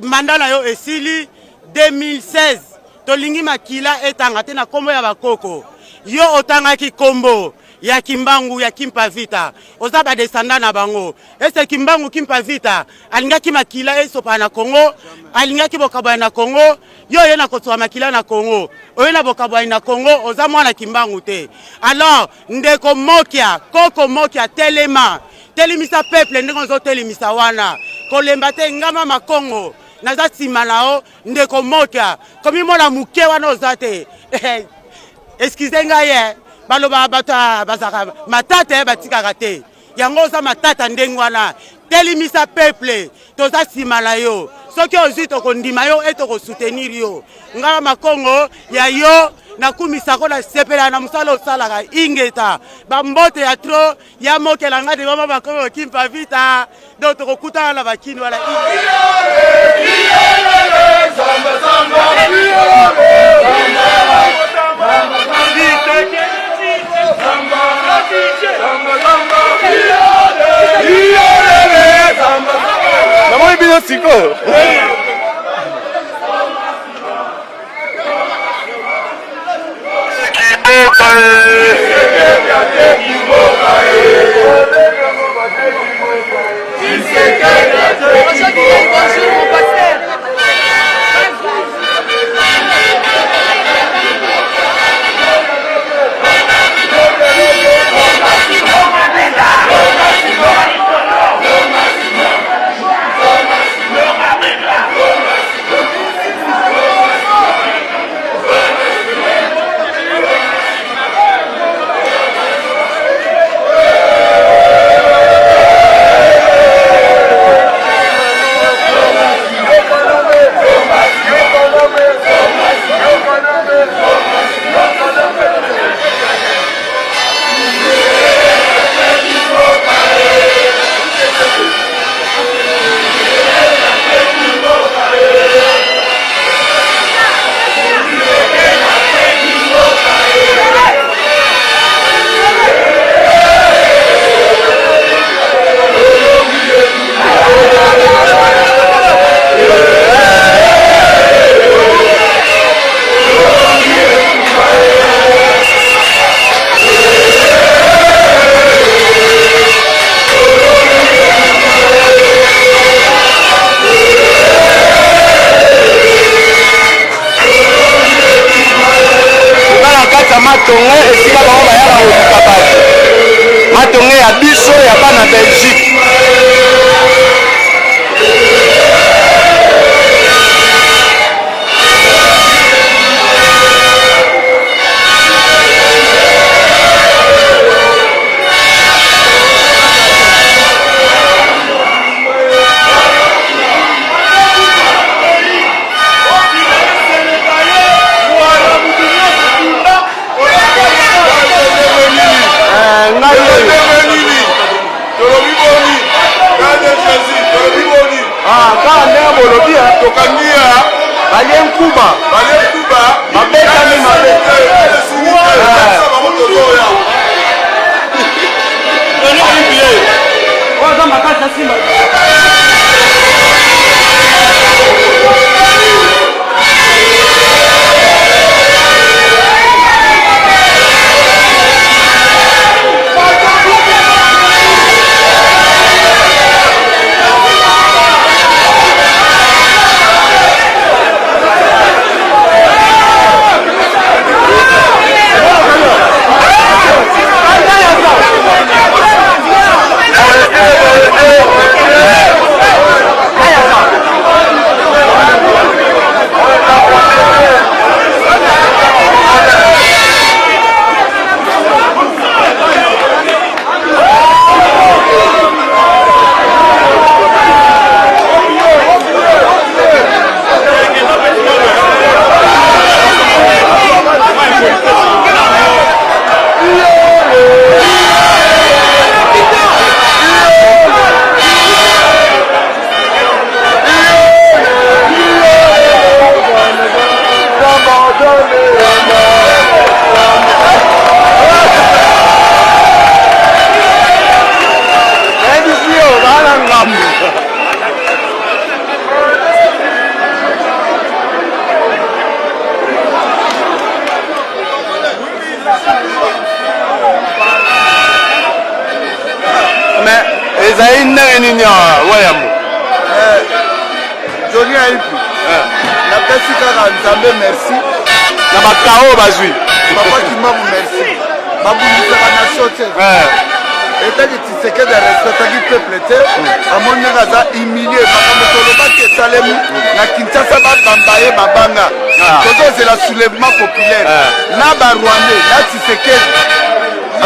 mandala yo esili 2016 tolingi makila etanga te na kombo ya bakoko yo otangaki kombo ya Kimbangu ya Kimpa Vita oza ba descendant na bango ese Kimbangu Kimpa Vita alingaki makila esopa na Congo alingaki bokabwa na Congo yo yena kotwa makila na Congo oyena bokabwa na Congo oza mwana Kimbangu te alors ndeko mokia koko mokia telemisa peuple ndeko zo telemisa wana kolemba te ngama makongo naza simalao ndeko mokia komi mona muke wana ozate excusez ngaye baloba bata bazaka matata batikaka te yango za matata ndengwana telimisa peuple toza simala yo soki ozwi tokondima yo et tokosoutenir yo ngala makongo ya yo nakumisa ko na sepela na musala osalaka ingeta bambote ya tro ya mokela ngade mama bakongo Kimpa Vita do tokokutana na bakini wala
Namoi bino siko.
Matonge esika bango bayaka kotuka bato matonge ya biso ya bana Belgique
ezali ndenge nini wayambo
Johnny aipi napesi kaka nzambe merci
na bakao bazwi
papa Kimbangu merci babundisaka nation te etaki Tshisekedi arespectaki peuple te amoni ndenge aza humilie makambo tolobaki esalemi na Kinshasa babamba ye babanga tozozela soulèvement populaire na barwandais na Tshisekedi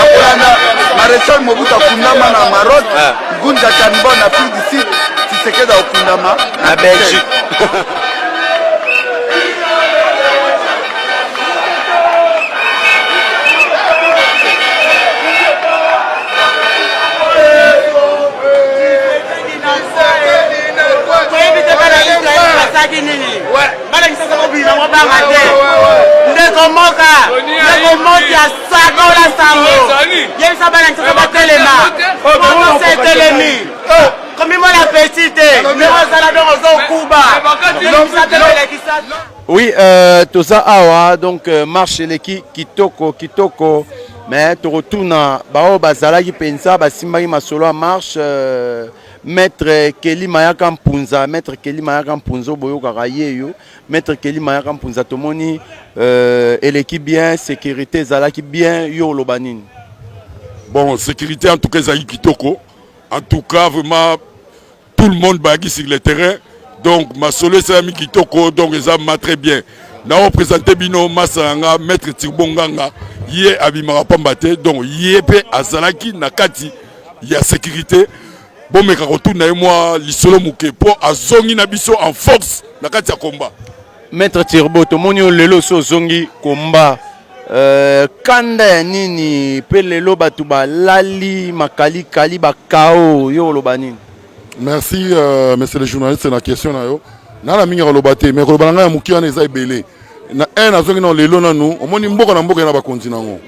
akolanda maréchal Mobutu akundama na Maroc Ngunza Kanbo na Afrique du Sud Tshisekedi akundama
na Belgique. Oui, tout ça awa donc marche leki kitoko mais tu retournes bao bazalaki pensa basimbaki masolo a marche maître Kelly Mayaka Mpunza boyoka yeyo maître Kelly Mayaka Mpunza tomoni eleki bien sécurité zalaki bien yo lobanine.
Bon, sécurité en tout cas zaki kitoko. En tout cas vraiment tout le monde bagui sur le terrain. Donc ma solo c'est ami kitoko donc ça m'a très bien. Na représenté bino masanga maître Tibonganga yé abimara pambate donc yé pe azalaki nakati ya sécurité. Bon mais quand retourne na moi lisolo muke po azongi na biso en force nakati ya combat.
Maître Tirbo tomoni lelo so zongi combat kanda nini pe lelo batu ba lali makali kali ba kao yo lobanini.
Merci monsieur le journaliste, c'est la question na yo. Na la mingi rolobate mais rolobanga ya muki wana eza ebele. Na un azongi na lelo na nous, omoni mboka na mboka na ba konzi nango.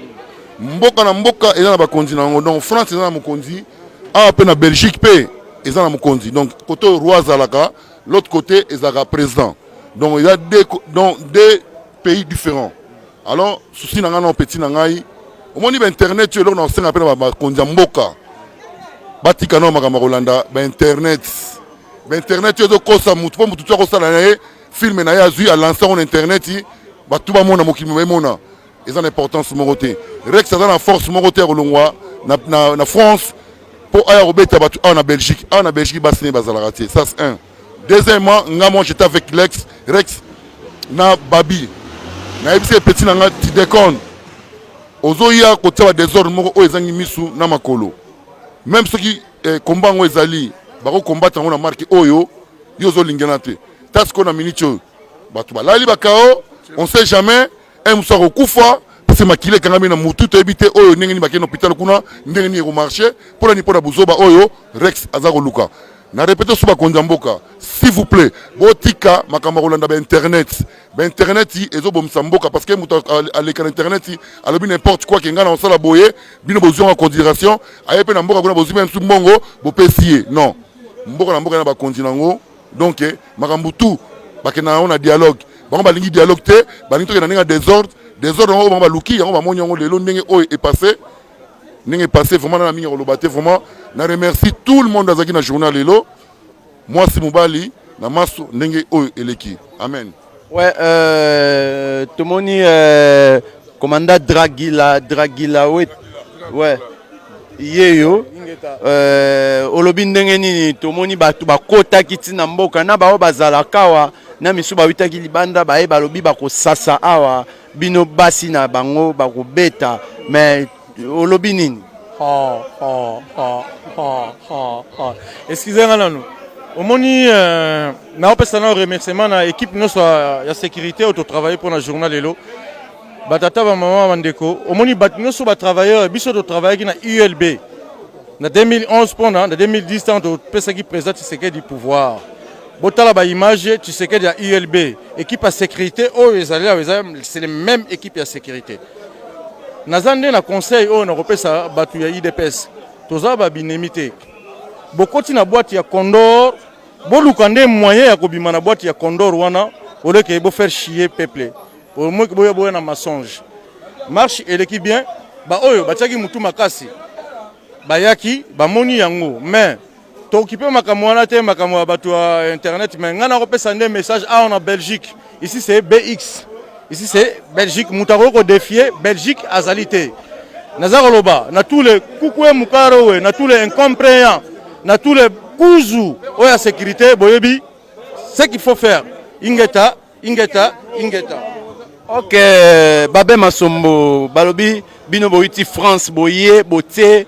Mboka na mboka eza na ba konzi nango. Donc France eza na mokonzi, a pe na Belgique pe eza na mokonzi. Donc côté roi zalaka, l'autre côté ezaka président. Donc il y a deux pays différents. Alors souci na ngana petit na ngai, omoni ba internet tu lo na senga pe na ba konzi mboka. Batika no makambo Rolanda ba internet yo kosa mutu po mutu ko sala na film na ya zui à lancer on internet ba tuba mona mokimo ba mona ils ont importance moroté Rex a dans la force moroté rolongwa na France pour aya robeta batu en Belgique ba sine bazalaraté ça c'est un. Deuxièmement moi j'étais avec Rex na Babi na ebise petit na nga ti déconne ozoya ko tsa désordre moko o ezangi misu na makolo. Même ceux qui combattent aux alliés, ils combattent en marque Oyo, ils ont l'ingénieur. Parce qu'on a minito, on ne sait jamais, un moussa au Koufa, parce que maquillé quand même moutou éviter Oyo, n'engi ni bakeno hôpital kuna, n'engi au marché, pour la nipo na buzoba Oyo, Rex Azaro Luka. Na répété sur Bakondamboka, s'il vous plaît, botika makamarolanda ba internet ezo bom samboka parce que muta à l'écran internet alors bien n'importe quoi qui ngana on sala boyer bino besoin en considération ayepe na mboka kuna besoin même mbongo bo pesier non mboka na mboka na ba continengo donc makambutu bakena on a dialogue bango balingi dialogue te balingi to na ninga désordre on ba luki yango ba monyango lelo ndenge o est passé vraiment na mingi rolobate vraiment na remercie tout le monde azaki na journal lelo moi si Moubali na maso ndenge o eleki amen.
Ouais, tout le monde commandant Dragila, ouais, yeyo, olobi ndenge nini, tout le monde ba kota kiti na mboka na ba bazala kawa, na misu ba wita kilibanda ba balobi ba ko sasa awa, bino basi na bango ba ko beta, mais olobi nini?
Excusez-moi nous. Au moni, na opesana remerciement na équipe nous ya sécurité auto travailler pour la journal lelo. Batata ba maman bandeko. Au moni bat nous ba travailleurs biso de travailler na ULB. Na 2011 pendant na 2010 tant de pesa qui président Tshisekedi du pouvoir. Botala ba image Tshisekedi ya ULB, équipe à sécurité c'est les mêmes équipes à sécurité. Nazande na conseil o na repesa batu ya IDPS. Toza ba binemité. Bokoti na boîte ya Condor, bolukande moyen ya kobima na boîte ya Condor wana, ole ke bo faire chier peuple. Pour moi que boya na mensonge. Marche et l'équipe bien, ba oyo batiaki mutu makasi. bayaki bamoni yango mais t'occuper makambo wana te makambo ya bato ya internet mais nga nakopesa nde message awa na Belgique ici c'est BX ici c'est Belgique moto akoki kodéfier Belgique azali te naza koloba na tous les kukue mukaro we na tous les incompréhents na tous les kuzu oyo ya sécurité boyebi ce qu'il faut faire ingeta.
Ok, Babé Masombo, Balobi, Bino Boiti France, Boye, Boté,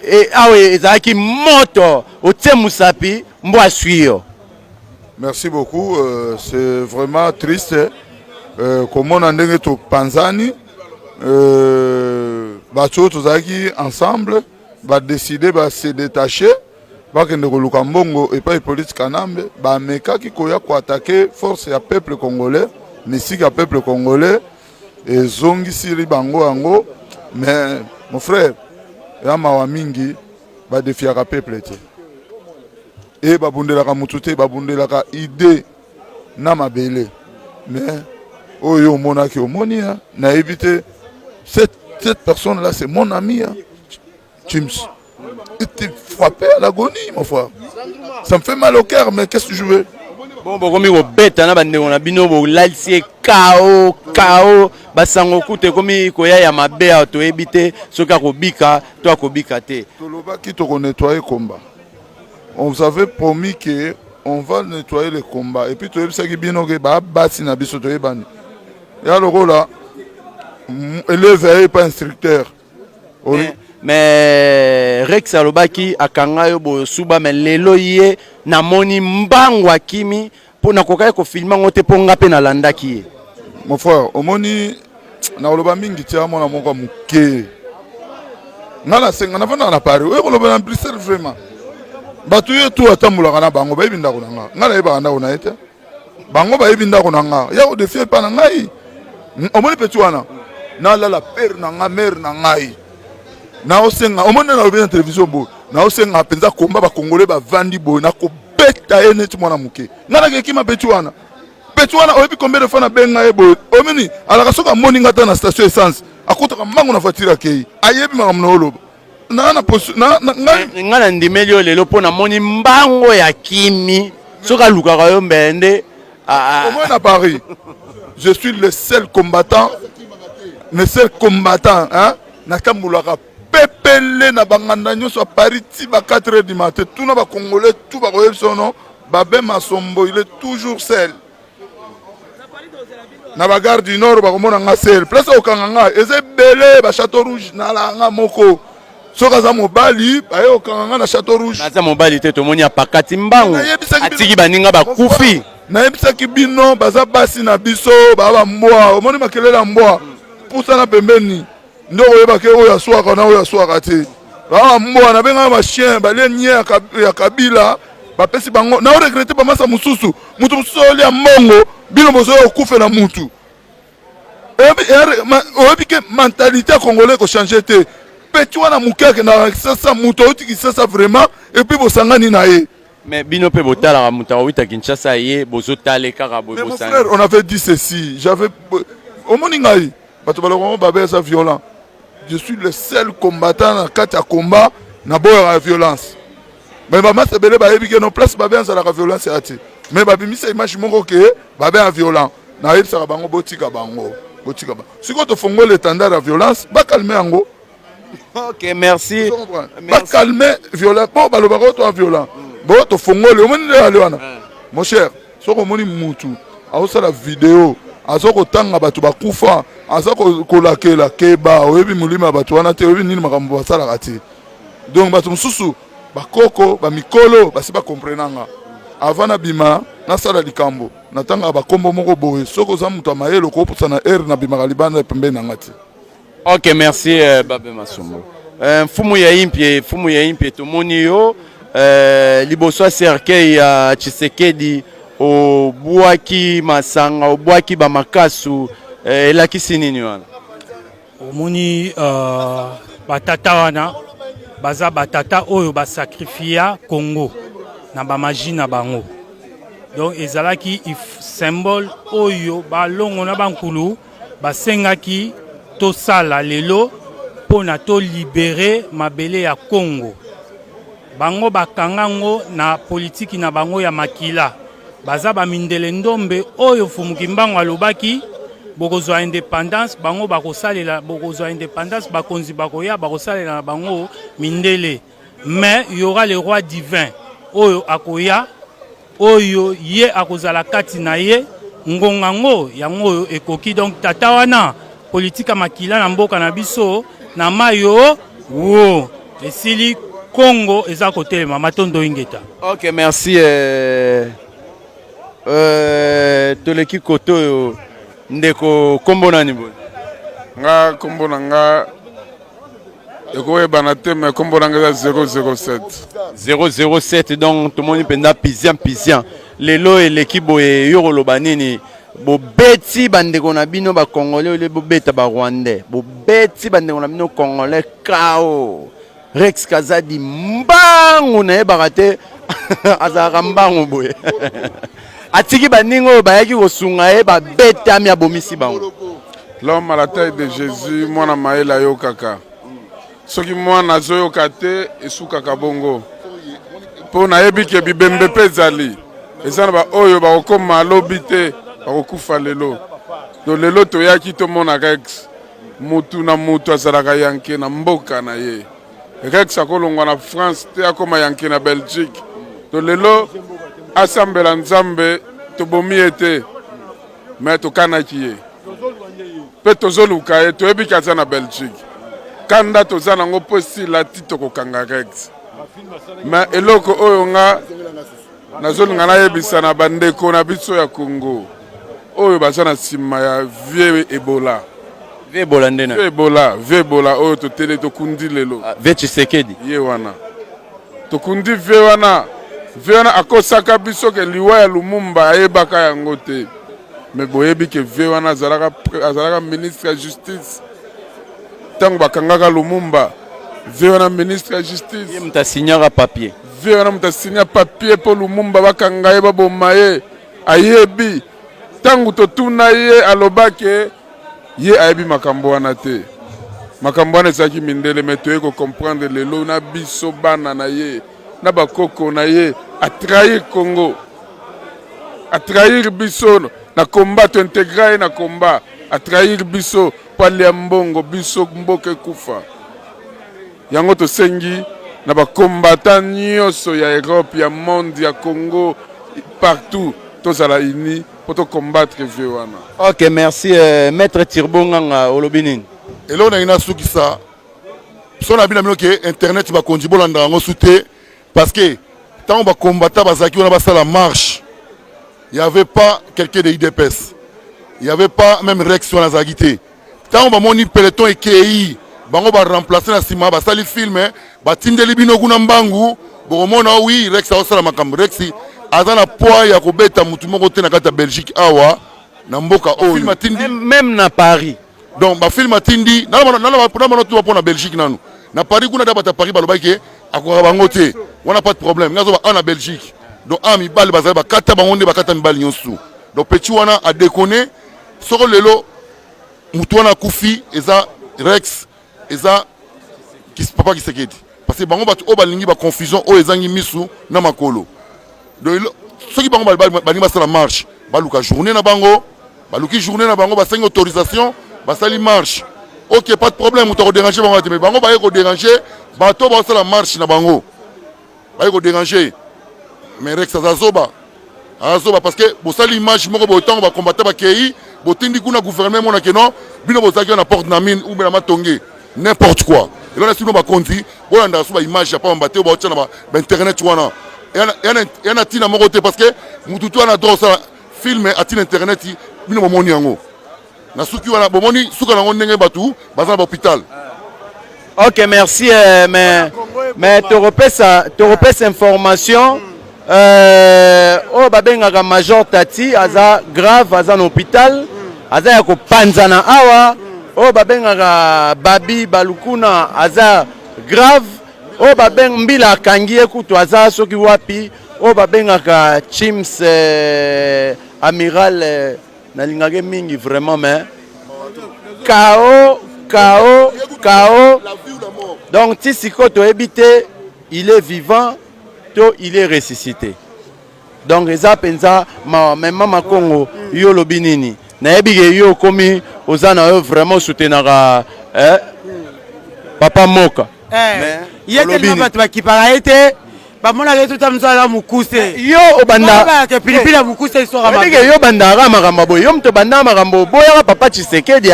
et ah oui, Ezaki Moto, Oté Moussapi, Mboa Suyo.
Merci beaucoup, c'est vraiment triste. Comme on a dit au Panzani, Bacho Tozaki ensemble, va décider de se détacher. Bakende koluka mbongo et pas les police kanambe ba meka ki koya ko attaquer force ya peuple congolais mesika ya peuple congolais et zongi siri bango ango mais mon frère ya mawa mingi ba defiaka peuple te et ba bundelaka mututé ba bundelaka idée na mabele mais oyo monaki omoni na éviter cette personne là c'est mon ami Chims. Était frappé à l'agonie, mon frère. Ça me fait mal au cœur, mais qu'est-ce que je veux?
Bon, comme il bête, on a bino l'alcier KO, basango kute comme il y a ma béa, tu éviter ce qu'a kobika, toi kobika te.
Toloba qui te nettoyer combat. On vous avait promis que on va nettoyer les combats. Et puis tu as vu ça qui bino que ba basi na biso to ebani. Ya le rôle là, élève pas instructeur.
Mais Rex alobaki akanga yo bo suba mais lelo ye na moni mbangwa kimi po na kokai ko filma ngote po ngape na landaki.
Mon frère, omoni na oloba mingi tia mona moko muke. Ngala senga na vana na pari. We koloba na blister vraiment. Batu ye tu atamula kana bango ba ibinda ko nanga. Ngala ye ba na ete. Bango ba ibinda ko nanga. Ya o defie pa na ngai. Omoni petu wana. Na la per na nga mer na ngai. Na osenga omona na obena télévision bo na osenga penza komba ba congolais ba vandi bo na ko beta ene ti mwana muke ngana ke kima betu wana oyebi combien de fois na benga ebo omini ala kasoka moni ngata na station essence akuta ka mangu na voiture akei ayebi makamna oloba na posu na
ngana ndimeli yo lelo pona moni mbango ya kimi soka luka ka yo mbende
omona Paris je suis le seul combattant hein na tambulaka pepele na banganda nyoso Paris ti ba 4h du matin tout na ba congolais tout ba koyeb sono Babé Masombo il est toujours seul na ba gare du nord ba komona nga seul place okanga nga ezebele ba Château Rouge na la nga moko soka za mobali ba yo okanga na Château Rouge
na za mobali te to moni apakati mbango atiki baninga ba kufi
na yebisaki bino baza basi na biso ba mboa omoni makelela mboa pusa na pembeni ndoko yebake oyo aswaka na oyo aswaka te ba mboa na benga ba chien ba lenye ya kabila ba pesi bango na o regretter ba masa mususu mutu mususu oli ya mbongo bino bozo okufe na mutu oyebi ke mentalité congolais ko changer te petit wana mukeke na sasa mutu otiki sasa vraiment et puis bosangani na ye.
Mais bino pe botala ka muta wita Kinshasa ye bozo tale kaka bo
bosangani. Mon frère, on avait dit ceci, j'avais au moningai bato baloko Babé ça violent. Je suis le seul combattant dans quatre combats na boya violence. Mais maman c'est belé ba yebi ke no place Babé ça la violence ati. Mais babi mi c'est image moko ke Babé en violent. Na yebi ça bango botika bango. Botika ba. Si ko to fongo l'étendard de violence, ba calmer ango.
OK, merci.
Ba calmer violent. Bon ba lo ba to violent. Bon to fongo le moni le wana. Mon cher, soko moni mutu. A osa la vidéo. Azoko tanga batu bakufa azoko kolakela keba oyebi mulima batu wana te oyebi nini makambo basala kati donc batu mususu bakoko ba mikolo basi ba comprenanga avant na bima na sala likambo na tanga bakombo moko boye soko za mutu amayelo ko pusa na air na bima kalibana pembe na ngati.
OK, merci Babé Masombo. Fumu ya impie to moni yo liboso cercueil ya Tshisekedi o bwaki masanga o bwaki ba makasu elakisi nini wana
omoni batata wana baza batata oyo basakrifia Congo na ba magie na bango donc ezalaki symbole oyo balongo na bankulu basengaki tosala lelo pona to libérer mabele ya Congo. Bango bakangango na politiki na bango ya makila. Baza ba mindele ndombe oyo Fumukimbangu alobaki bokozwa indépendance bango bakosalela bokozwa indépendance bakonzi bakoya bakosalela bango mindele. Mais il y aura le roi divin oyo akoya oyo ye akozala kati na ye ngongango yango ekoki donc tata wana politika makila na mboka na biso na mayo wo esili Congo eza kotelema Matondo Ingeta.
OK, merci toleki koto ndeko kombo nani bo
nga kombo na nga ekoyeba na te mais kombo na nga 007
007 donc tout le monde penda pizian lelo eleki boye yokoloba nini bobeti bandeko na bino ba congolais le bobeta ba rwandais bobeti bandeko na bino congolais kao Rex Kazadi mbangu na yebaka te azalaka mbangu boye atiki baningo bayaki kosunga ye babetami abomisi bango.
L'homme à la taille de Jésus mwana mayela yo kaka soki mwana azoyoka te esukaka bongo mpo nayebi ke bibembe mpe ezali eza na baoyo bakokoma alobi te bakokufa lelo do lelo toyaki tomona Rex mutu na mutu azalaka yanke na mboka na ye Rex akolongwa na France te akoma yanke na Belgique do lelo asambela nzambe tobomi ete me tokanaki ye mpe tozoluka ye toyebi ke aza na Belgique kanda toza nango mpo esila ti tokokanga Rex me eloko oyo nga nazolinga nayebisa na bandeko na biso ya Congo oyo baza na nsima ya vie Ebola
ndena
vie Ebola oyo totele tokundi lelo
vie Tshisekedi
ye wana tokundi vie wana akosaka biso ke liwa ya Lumumba ayebaka yango te me boyebi ke vie wana azalaka ministre ya justice ntango bakangaka Lumumba vie wana ministre ya justice
ye mutasinyaka papier
vie wana mutasinya papier mpo Lumumba bakanga ye baboma ye ayebi ntango totuna ye alobake ye ayebi makambo wana te makambo wana ezalaki mindele me toye kokomprendre lelo na biso bana na ye na bakoko na ye atrahir Congo atrahir biso na combat tointegra ye na combat atrahir biso palia mbongo biso mboka ekufa yango tosengi na bakombata nyonso ya Europe ya monde ya Congo partout tozala ini po tocombattre vie wana.
OK, merci maître Tirbo Nganga olobi nini
elo na ina sukisa so na bina minoke internet bakonzi bolanda yango sute parce que tant ba combattant bazaki on a basala marche il y avait pas quelqu'un de IDPS il y avait pas même Rex sur la zagité tant ba moni peloton ekei bango ba remplacer na sima ba sali film ba tindeli bino kuna mbangu bomona oui Rex a osala makambo Rex azana poids ya kobeta mutu moko te na kata Belgique awa na mboka o film atindi
même na Paris
donc ba film atindi na tu pour na Belgique nanu na Paris kuna dabata Paris balobaki akoka bango te wana pas de problème ngazo ba en Belgique donc ami bal bazali ba kata bango nde ba kata mibali nyonso donc petit wana a déconné soko lelo mutu wana kufi eza Rex eza papa Kisekedi parce que bango batu o balingi ba confusion o ezangi misu na makolo donc soki bango balingi basala marche baluka journée na bango baluki journée na bango basengi autorisation basali marche OK pas de problème mutu ko déranger bango te mais bango ba ko déranger bato ba sala marche na bango ba ko déranger mais Rex azoba parce que bosali image moko botango ba combattre ba kei botindi kuna gouvernement mona ke non bino bozaki na porte na mine ou bien na matonge n'importe quoi et là sino ba konti bolanda so ba image ya pa mbate ba otana ba internet wana yana tina moko te parce que mutu to na droit ça film atina internet bino bomoni yango na suki wana bomoni suka na ndenge batu baza na hôpital.
OK, merci mais tu repères information oh babengaka Major Tati aza grave aza na hôpital aza ya kopanzana awa oh babengaka Babi Balukuna aza grave oh babeng mbila akangi ekutu aza soki wapi oh babengaka Chims amiral nalingaka mingi vraiment mais KO KO. Donc, Tissiko to habité, il est vivant, il est ressuscité. Donc, les penza, même Mama Congo, yo lobinini. Na ebige yo komi ozana yo vraiment soutenir Papa Moka.
Il était le bateau qui paraît bamona ke tout amzala mukuse
yo obanda
ke pilipili mukuse sora
mabe ke yo banda ra makambo boy yo mto banda makambo boya papa Tshisekedi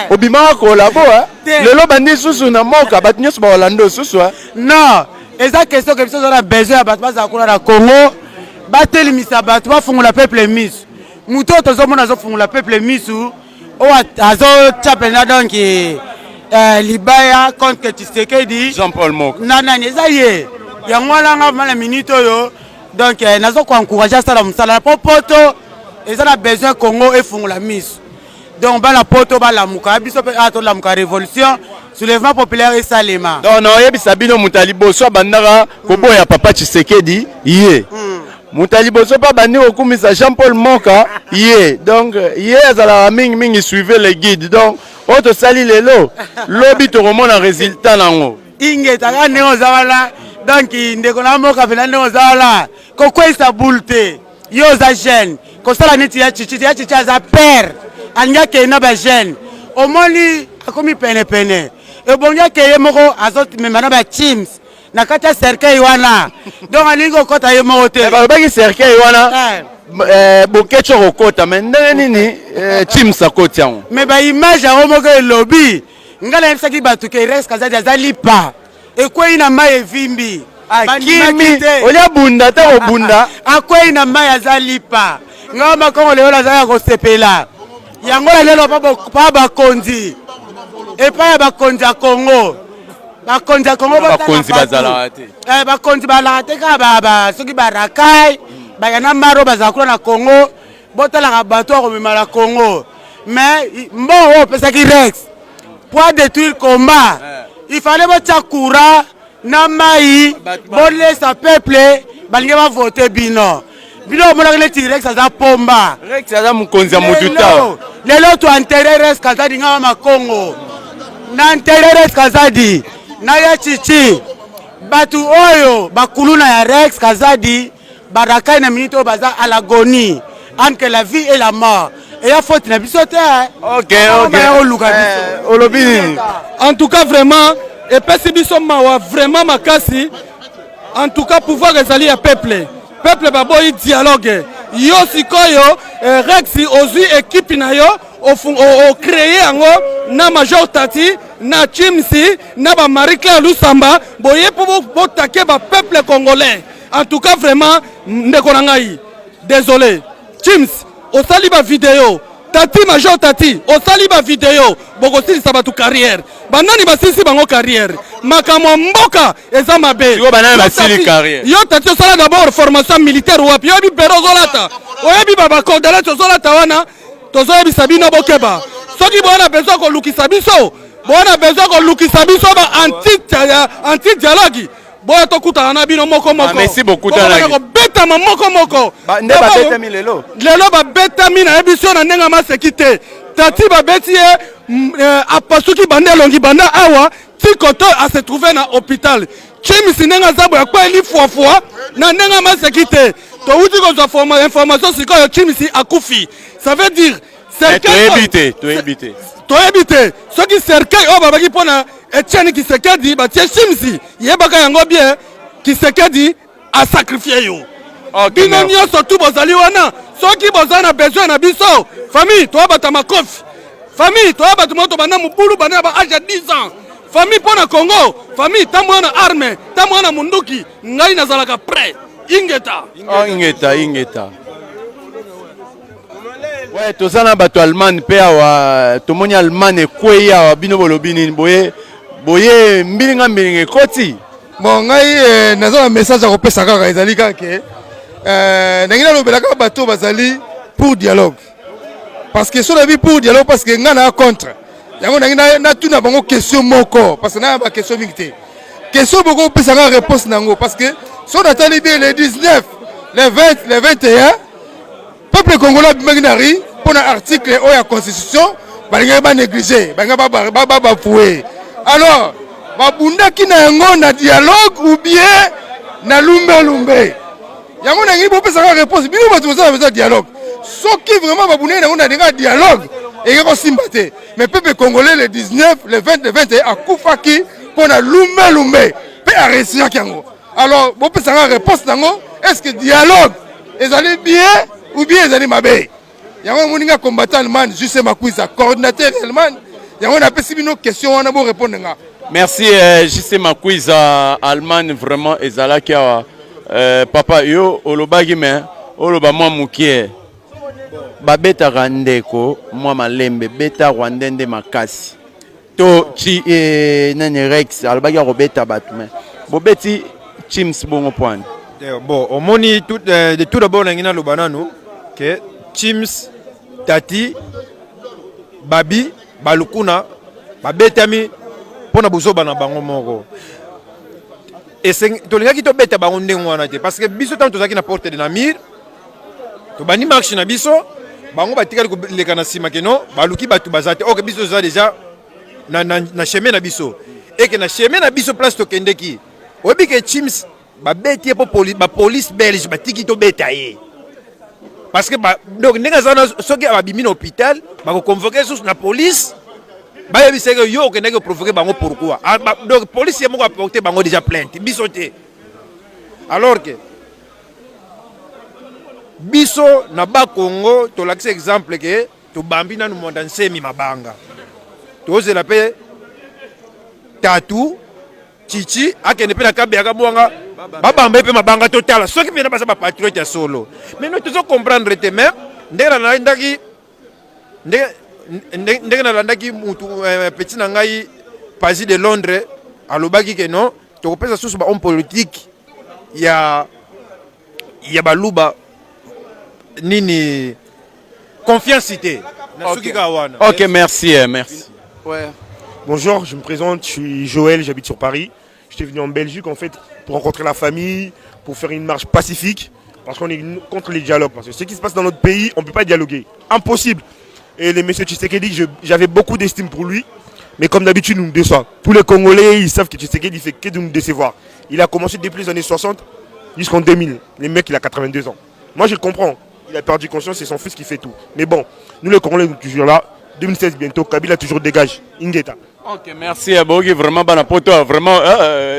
obima ko labo lelo bandi susu na moka bat nyos ba Orlando susu
non eza question que biso za besoin bat baza kula na Congo batelimisa bat ba fungula peuple misu muto tozo mona zo fungula peuple misu o azo chapena donc libaya contre Tshisekedi
Jean-Paul Moka
nana eza ye ya ngwana nga mala minute yo donc nazo ko encourager ça la musala poto eza na besoin Congo efungula misu donc ba la poto ba la muka biso pe ato la muka révolution soulèvement populaire et salema
donc non yebisa bino mutali boso bandaka ko boya papa Tshisekedi ye mutali boso pa bandi okumisa Jean-Paul Moka ye donc ye azala mingi suivez les guides donc auto sali lelo lobi to remona résultat nango
inge taka neo zawala donc ndeko na Moka vena neo zawala ko kwesa bulte yo za jeune ko sala neti ya chichi za père anya ke na ba jeune omoni akomi pene e bonga ke ye moko azot memana ba teams na kata cercueil wana donc alingo kota ye mote
ba ba ki cercueil wana bokecho kokota mais nini teams akoti yango
mais ba image ya moko lobby ngala yebisaki batu ke res kazadi azalipa ekwei na mai evimbi
akimi olia bunda ta obunda
akwei na mai azalipa ngamba Kongo leo lazaya ko sepela yango lelo pa bakonzi epa ya bakonzi ya Congo
bakonzi bazala te
bakonzi bala te ka baba soki barakai bayana maro bazakula na Congo botala ka bato ko mimala Congo mais mbo pesa ki Rex pour détruire combat il fallait bocha courant na mai bolé sa peuple balinge ba voter bino mona le Rex za pomba
Rex za mukonzi ya mututa
lelo to enterrer Rex kazadi nga ma Congo na enterrer Rex kazadi na ya chichi batu oyo bakuluna ya Rex kazadi barakai na minute baza à l'agonie entre la vie et la mort et ya faute na biso te
OK olobini
en tout cas vraiment et pesi biso mawa vraiment makasi en tout cas pouvoir ezali ya peuple baboyi dialogue yo sikoyo Rex ozwi équipe na yo o créer yango na Major Tati na Chimsi na ba Marie-Claire Lusamba boye po botake ba peuple congolais en tout cas vraiment ndeko na ngai désolé Chims osali ba vidéo Tati Major Tati osali ba vidéo bokosilisa batu carrière banani basisi bango carrière makamwa mboka eza mabe
yo banani basili carrière
yo Tati osala d'abord formation militaire wapi yo bi bero zolata oyebi baba kodalete zolata wana tozoyebisa bino bokeba soki bona besoin ko lukisa biso bona besoin ko lukisa biso ba anti dialogue boya tokutana na bino moko
merci beaucoup tala
ko betama moko
nde ba betami lelo
ba betami na ebiso na nenga masekite Tati ba betie apasuki bandelongi banda awa tikoto a se trouver na hôpital Chimisi nenga zabo ya kwa eli fois na nenga masekite to uti ko za information sikoyo Chimisi akufi ça veut dire to éviter ce qui cercueil o babaki pona Etienne Tshisekedi batie Chimisi yebaka yango bien Tshisekedi a sacrifié yo bino nyonso tu bozali wana soki bozana besoin na biso famille to bata makofi famille to bata moto bana mubulu bana ba âge 10 ans famille pona Congo famille tambo na arme tambo na munduki ngai nazalaka prêt
ingeta ouais tozana bato Allemagne pe awa tomoni Allemagne ekweyi awa bino bolobini boye mbilinga ekoti
bon ngai naza na message ya kopesa kaka ezali kaka ndenge nalobelaka bato bazali pour dialogue parce que so nabi pour dialogue parce que nga na contre yango ndenge natuna bango question moko parce que na ba question mingi te question boko opesa kaka réponse nango parce que so natali bien le 19 le 20 le 21 peuple congolais bimangi nari pour un article ou la constitution
balinga ba négliger balinga ba bafouer alors babundaki na yango na dialogue ou bien na lumbe yango na ngi bopesaka réponse bino bato bozala dialogue soki vraiment babundaki nango na ndenge dialogue eke kosimba te mais peuple congolais le 19 le 20 le 21 akufaki mpona lumbe mpe aresiaki yango alors bopesaka réponse nango est-ce que dialogue ezali bien ou bien ezali mabe yango moninga combattant allemand juste Makwiza coordinateur allemand yango napesi bino question wana bo répondre nga.
Merci juste Makwiza allemand vraiment ezalaki awa papa yo olobaki me oloba mwa mukie babetaka ndeko mwa malembe beta rwandende makasi to chi nani Rex alobaki akobeta bato me bobeti Chims bongo point.
Bon, on moni tout de tout d'abord l'angina le banano que Chims, Tati, Babi, Balukuna, Babetami, pona bozo bana bango moko. Et c'est to linga ki to beta bango ndengo wana te parce que biso tant tozaki na porte de Namir, to bani marche na biso, bango batikali ko leka na sima keno, baluki batu bazate. OK biso za déjà na chemin na biso. Et que na chemin na biso place to kendeki. Obi ke Chims babeti po police belge batiki to betaye parce que donc ndenge zana soki abimi na hôpital ba ko convoquer sous na police ba yebisa que yo ke ndenge provoquer bango pourquoi donc police yemo ko apporter bango déjà plainte bisoté alors que biso na ba Congo to l'axe exemple que to bambi na monde nsemi mabanga to zela pe tatu Chichi akende pe na kabe akabwanga babamba pe mabanga total soki pe na basa ba patriote ya solo mais nous tous comprendre te même ndera na ndaki ndenge na landaki mutu petit na ngai Paris de Londres alobaki ke non to kopesa susu ba homme politique ya baluba nini confiance cité na soki kawana.
OK, merci.
Ouais.
Bonjour, je me présente, je suis Joël, j'habite sur Paris. J'étais venu en Belgique en fait pour rencontrer la famille, pour faire une marche pacifique, parce qu'on est contre les dialogues. Parce que ce qui se passe dans notre pays, on ne peut pas dialoguer. Impossible. Et le monsieur Tshisekedi, j'avais beaucoup d'estime pour lui, mais comme d'habitude, nous nous déçoit. Tous les Congolais, ils savent que Tshisekedi fait que de nous décevoir. Il a commencé depuis les années 60 jusqu'en 2000. Le mec, il a 82 ans. Moi, je le comprends. Il a perdu conscience, c'est son fils qui fait tout. Mais bon, nous les Congolais, nous sommes toujours là. 2016 bientôt, Kabila toujours dégage. Ingeta.
OK, merci à Bogi, vraiment bana poto, vraiment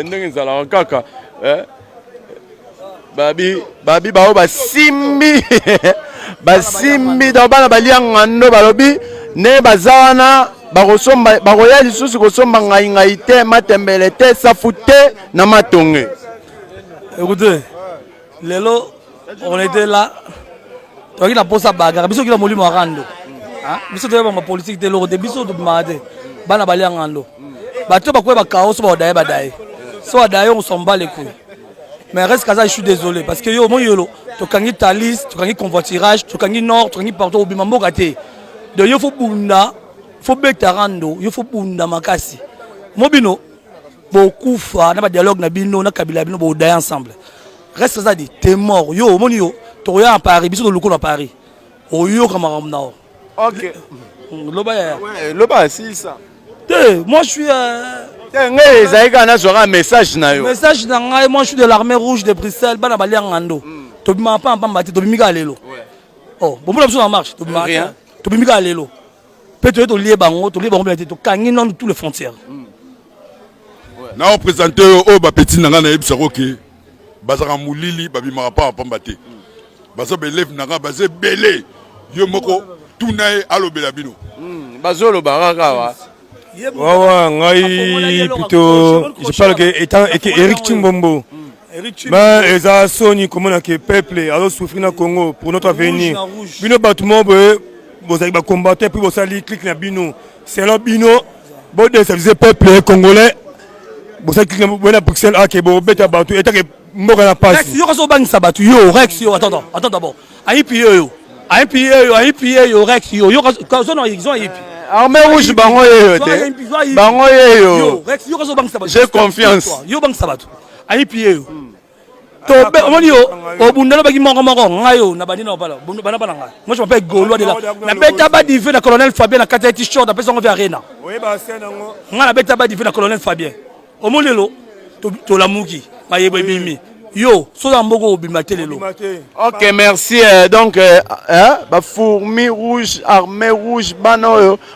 ndenge zala kaka. Babi bao ba simbi. Ba simbi do bana balianga ndo balobi ne bazana bakosomba bakoya lisusu kosomba ngai te matembele te safute na matonge.
Écoutez, lelo on était là. Toi qui la pose à bagarre, biso qui la molimo rando. Biso to ba politique de l'eau de biso to made. Bana balianga ndo. Bato bakwe ba chaos ba daye. So daye on s'en bat les couilles. Mais reste kaza, je suis désolé parce que yo mo yolo to kangi talis, to kangi convoiturage, to kangi nord, to kangi partout au bimambo gate. De yo fo bunda, fo betarando, yo fo bunda makasi. Mobino beaucoup fa na ba dialogue na bino na kabila bino bo daye ensemble. Reste kaza dit t'es mort. Yo mo yo to ya en Paris, biso to loko na Paris. O yo kamaram na.
OK.
Loba ya.
Ouais, loba c'est ça.
Moi je suis
message na yo.
Message na ngai, moi je suis de l'armée rouge de Bruxelles, bana bali ngando. To bima pa pamba te to bimika lelo. Oh, bon la en marche, to bima rien. To bimika lelo. Peut-être to lié bango to kangi non toutes les frontières.
Na représenter o ba petit nanga na yebisa roki. Bazaka mulili babima pa pamba te. Bazo belef nanga bazé belé. Yo moko tunae alobela bino.
Bazolo baraka wa.
Ouais, plutôt, je parle que étant Eric Chimbombo. Mais les Sony, comme on a que peuple, alors souffrir dans le Congo pour notre avenir. Bino bâtiment, vous avez combattu puis vous allez cliquer dans Bino. C'est là Bino, bon ça faisait peuple congolais. Vous allez cliquer dans Bruxelles, ah que vous bête à battu, et que moi on a pas.
Rex, yo kaso bang sabatu yo, Rex yo, attends d'abord. AIPE yo, Rex yo, kaso non ils ont AIPE.
Armée rouge bango yo.
Rex yo kaso bang sabatu.
J'ai confiance.
Yo bang sabatu. AIPE yo. omoni yo obundelo baki moko ngayo na bandi na pala bana bana nga moi je m'appelle Gaulois de la na beta ba divé na colonel Fabien na kata t-shirt après on va arena oui ba c'est nango nga na beta ba divé na colonel Fabien omoni lo to la muki mayebo bimi yo so za mboko obima telelo.
OK, merci. Donc ba fourmi rouge, armée rouge bana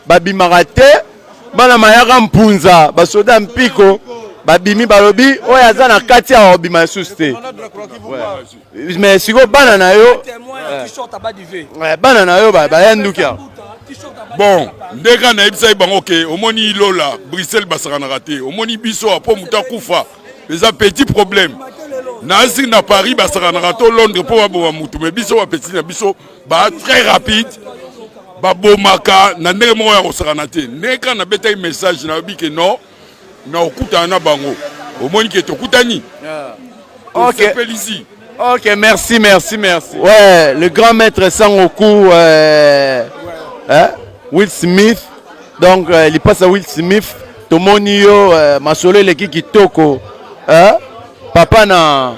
babimaraté bana mayaka mpunza ba soda mpiko babimi balobi oyo aza na kati ya obima suste. Mais siko bana na yo bana na yo ba yandukia.
Bon, ndeka na ebisa bango ke omoni lola Bruxelles basaka na raté omoni biso apo muta kufa les petits problèmes. Nazi na Paris basaka na raté Londres po ba mutu mais biso wa petit na biso ba très rapide. Babomaka na ndenge moko ya kosaka na te ndeka na beta message na bi ke non na okutana na bango omoni ke tokutani.
OK. OK, merci. Ouais, le grand maître Sangoku Will Smith. Donc il passe à Will Smith. Tomoni yo masolo leki kitoko. Papa na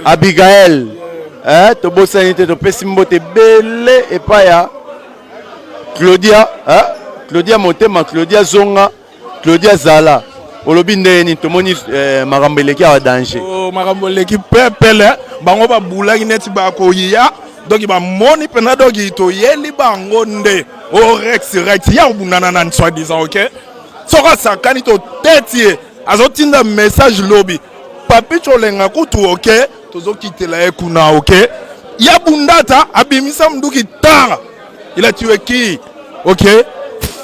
Abigail. Tobosani te topesi mbote bele epaya Claudia Motema, Claudia Zonga, Claudia Zala. Olobi ndeni tomoni makambo eleki a danger.
Makambo eleki pepele bango ba bulaki neti ba koyiya donc ba moni pena donc to yeli bango nde o Rex ya bunana na soi disant OK. Soka sakani to tetie azotinda message lobby. Papi cholenga kutu OK. Tozo kitela ekuna OK. Ya bundata abimisa mduki tanga. Il a tué qui? OK.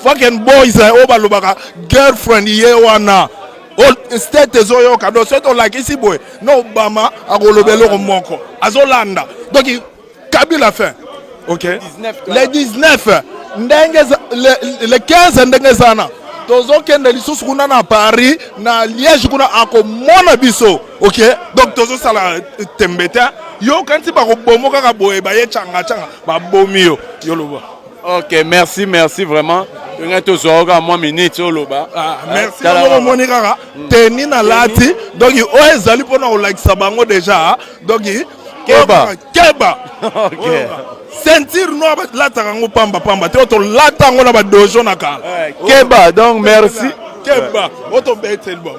Fucking boys obalobaka girlfriend yewana. State ezoyo kado seto like ici boy. No Obama akolobelo moko. Azolanda. Donc Kabila fait. OK. Les 19 le 15 ndenge sana. Tozo kende lisusu kuna na Paris na Liège kuna akomona biso. OK. Donc tozo sala tembeta. Yo kanti ba ko bomoka ka boye ba ye changa ba bomio yo loba.
OK, merci vraiment. Merci
Monika teni na lati donc o ezali pona o like sabango déjà donc keba OK sentir no ba lata kango pamba to lata ngo na ba dojo na kala
keba donc merci
keba oto betel bon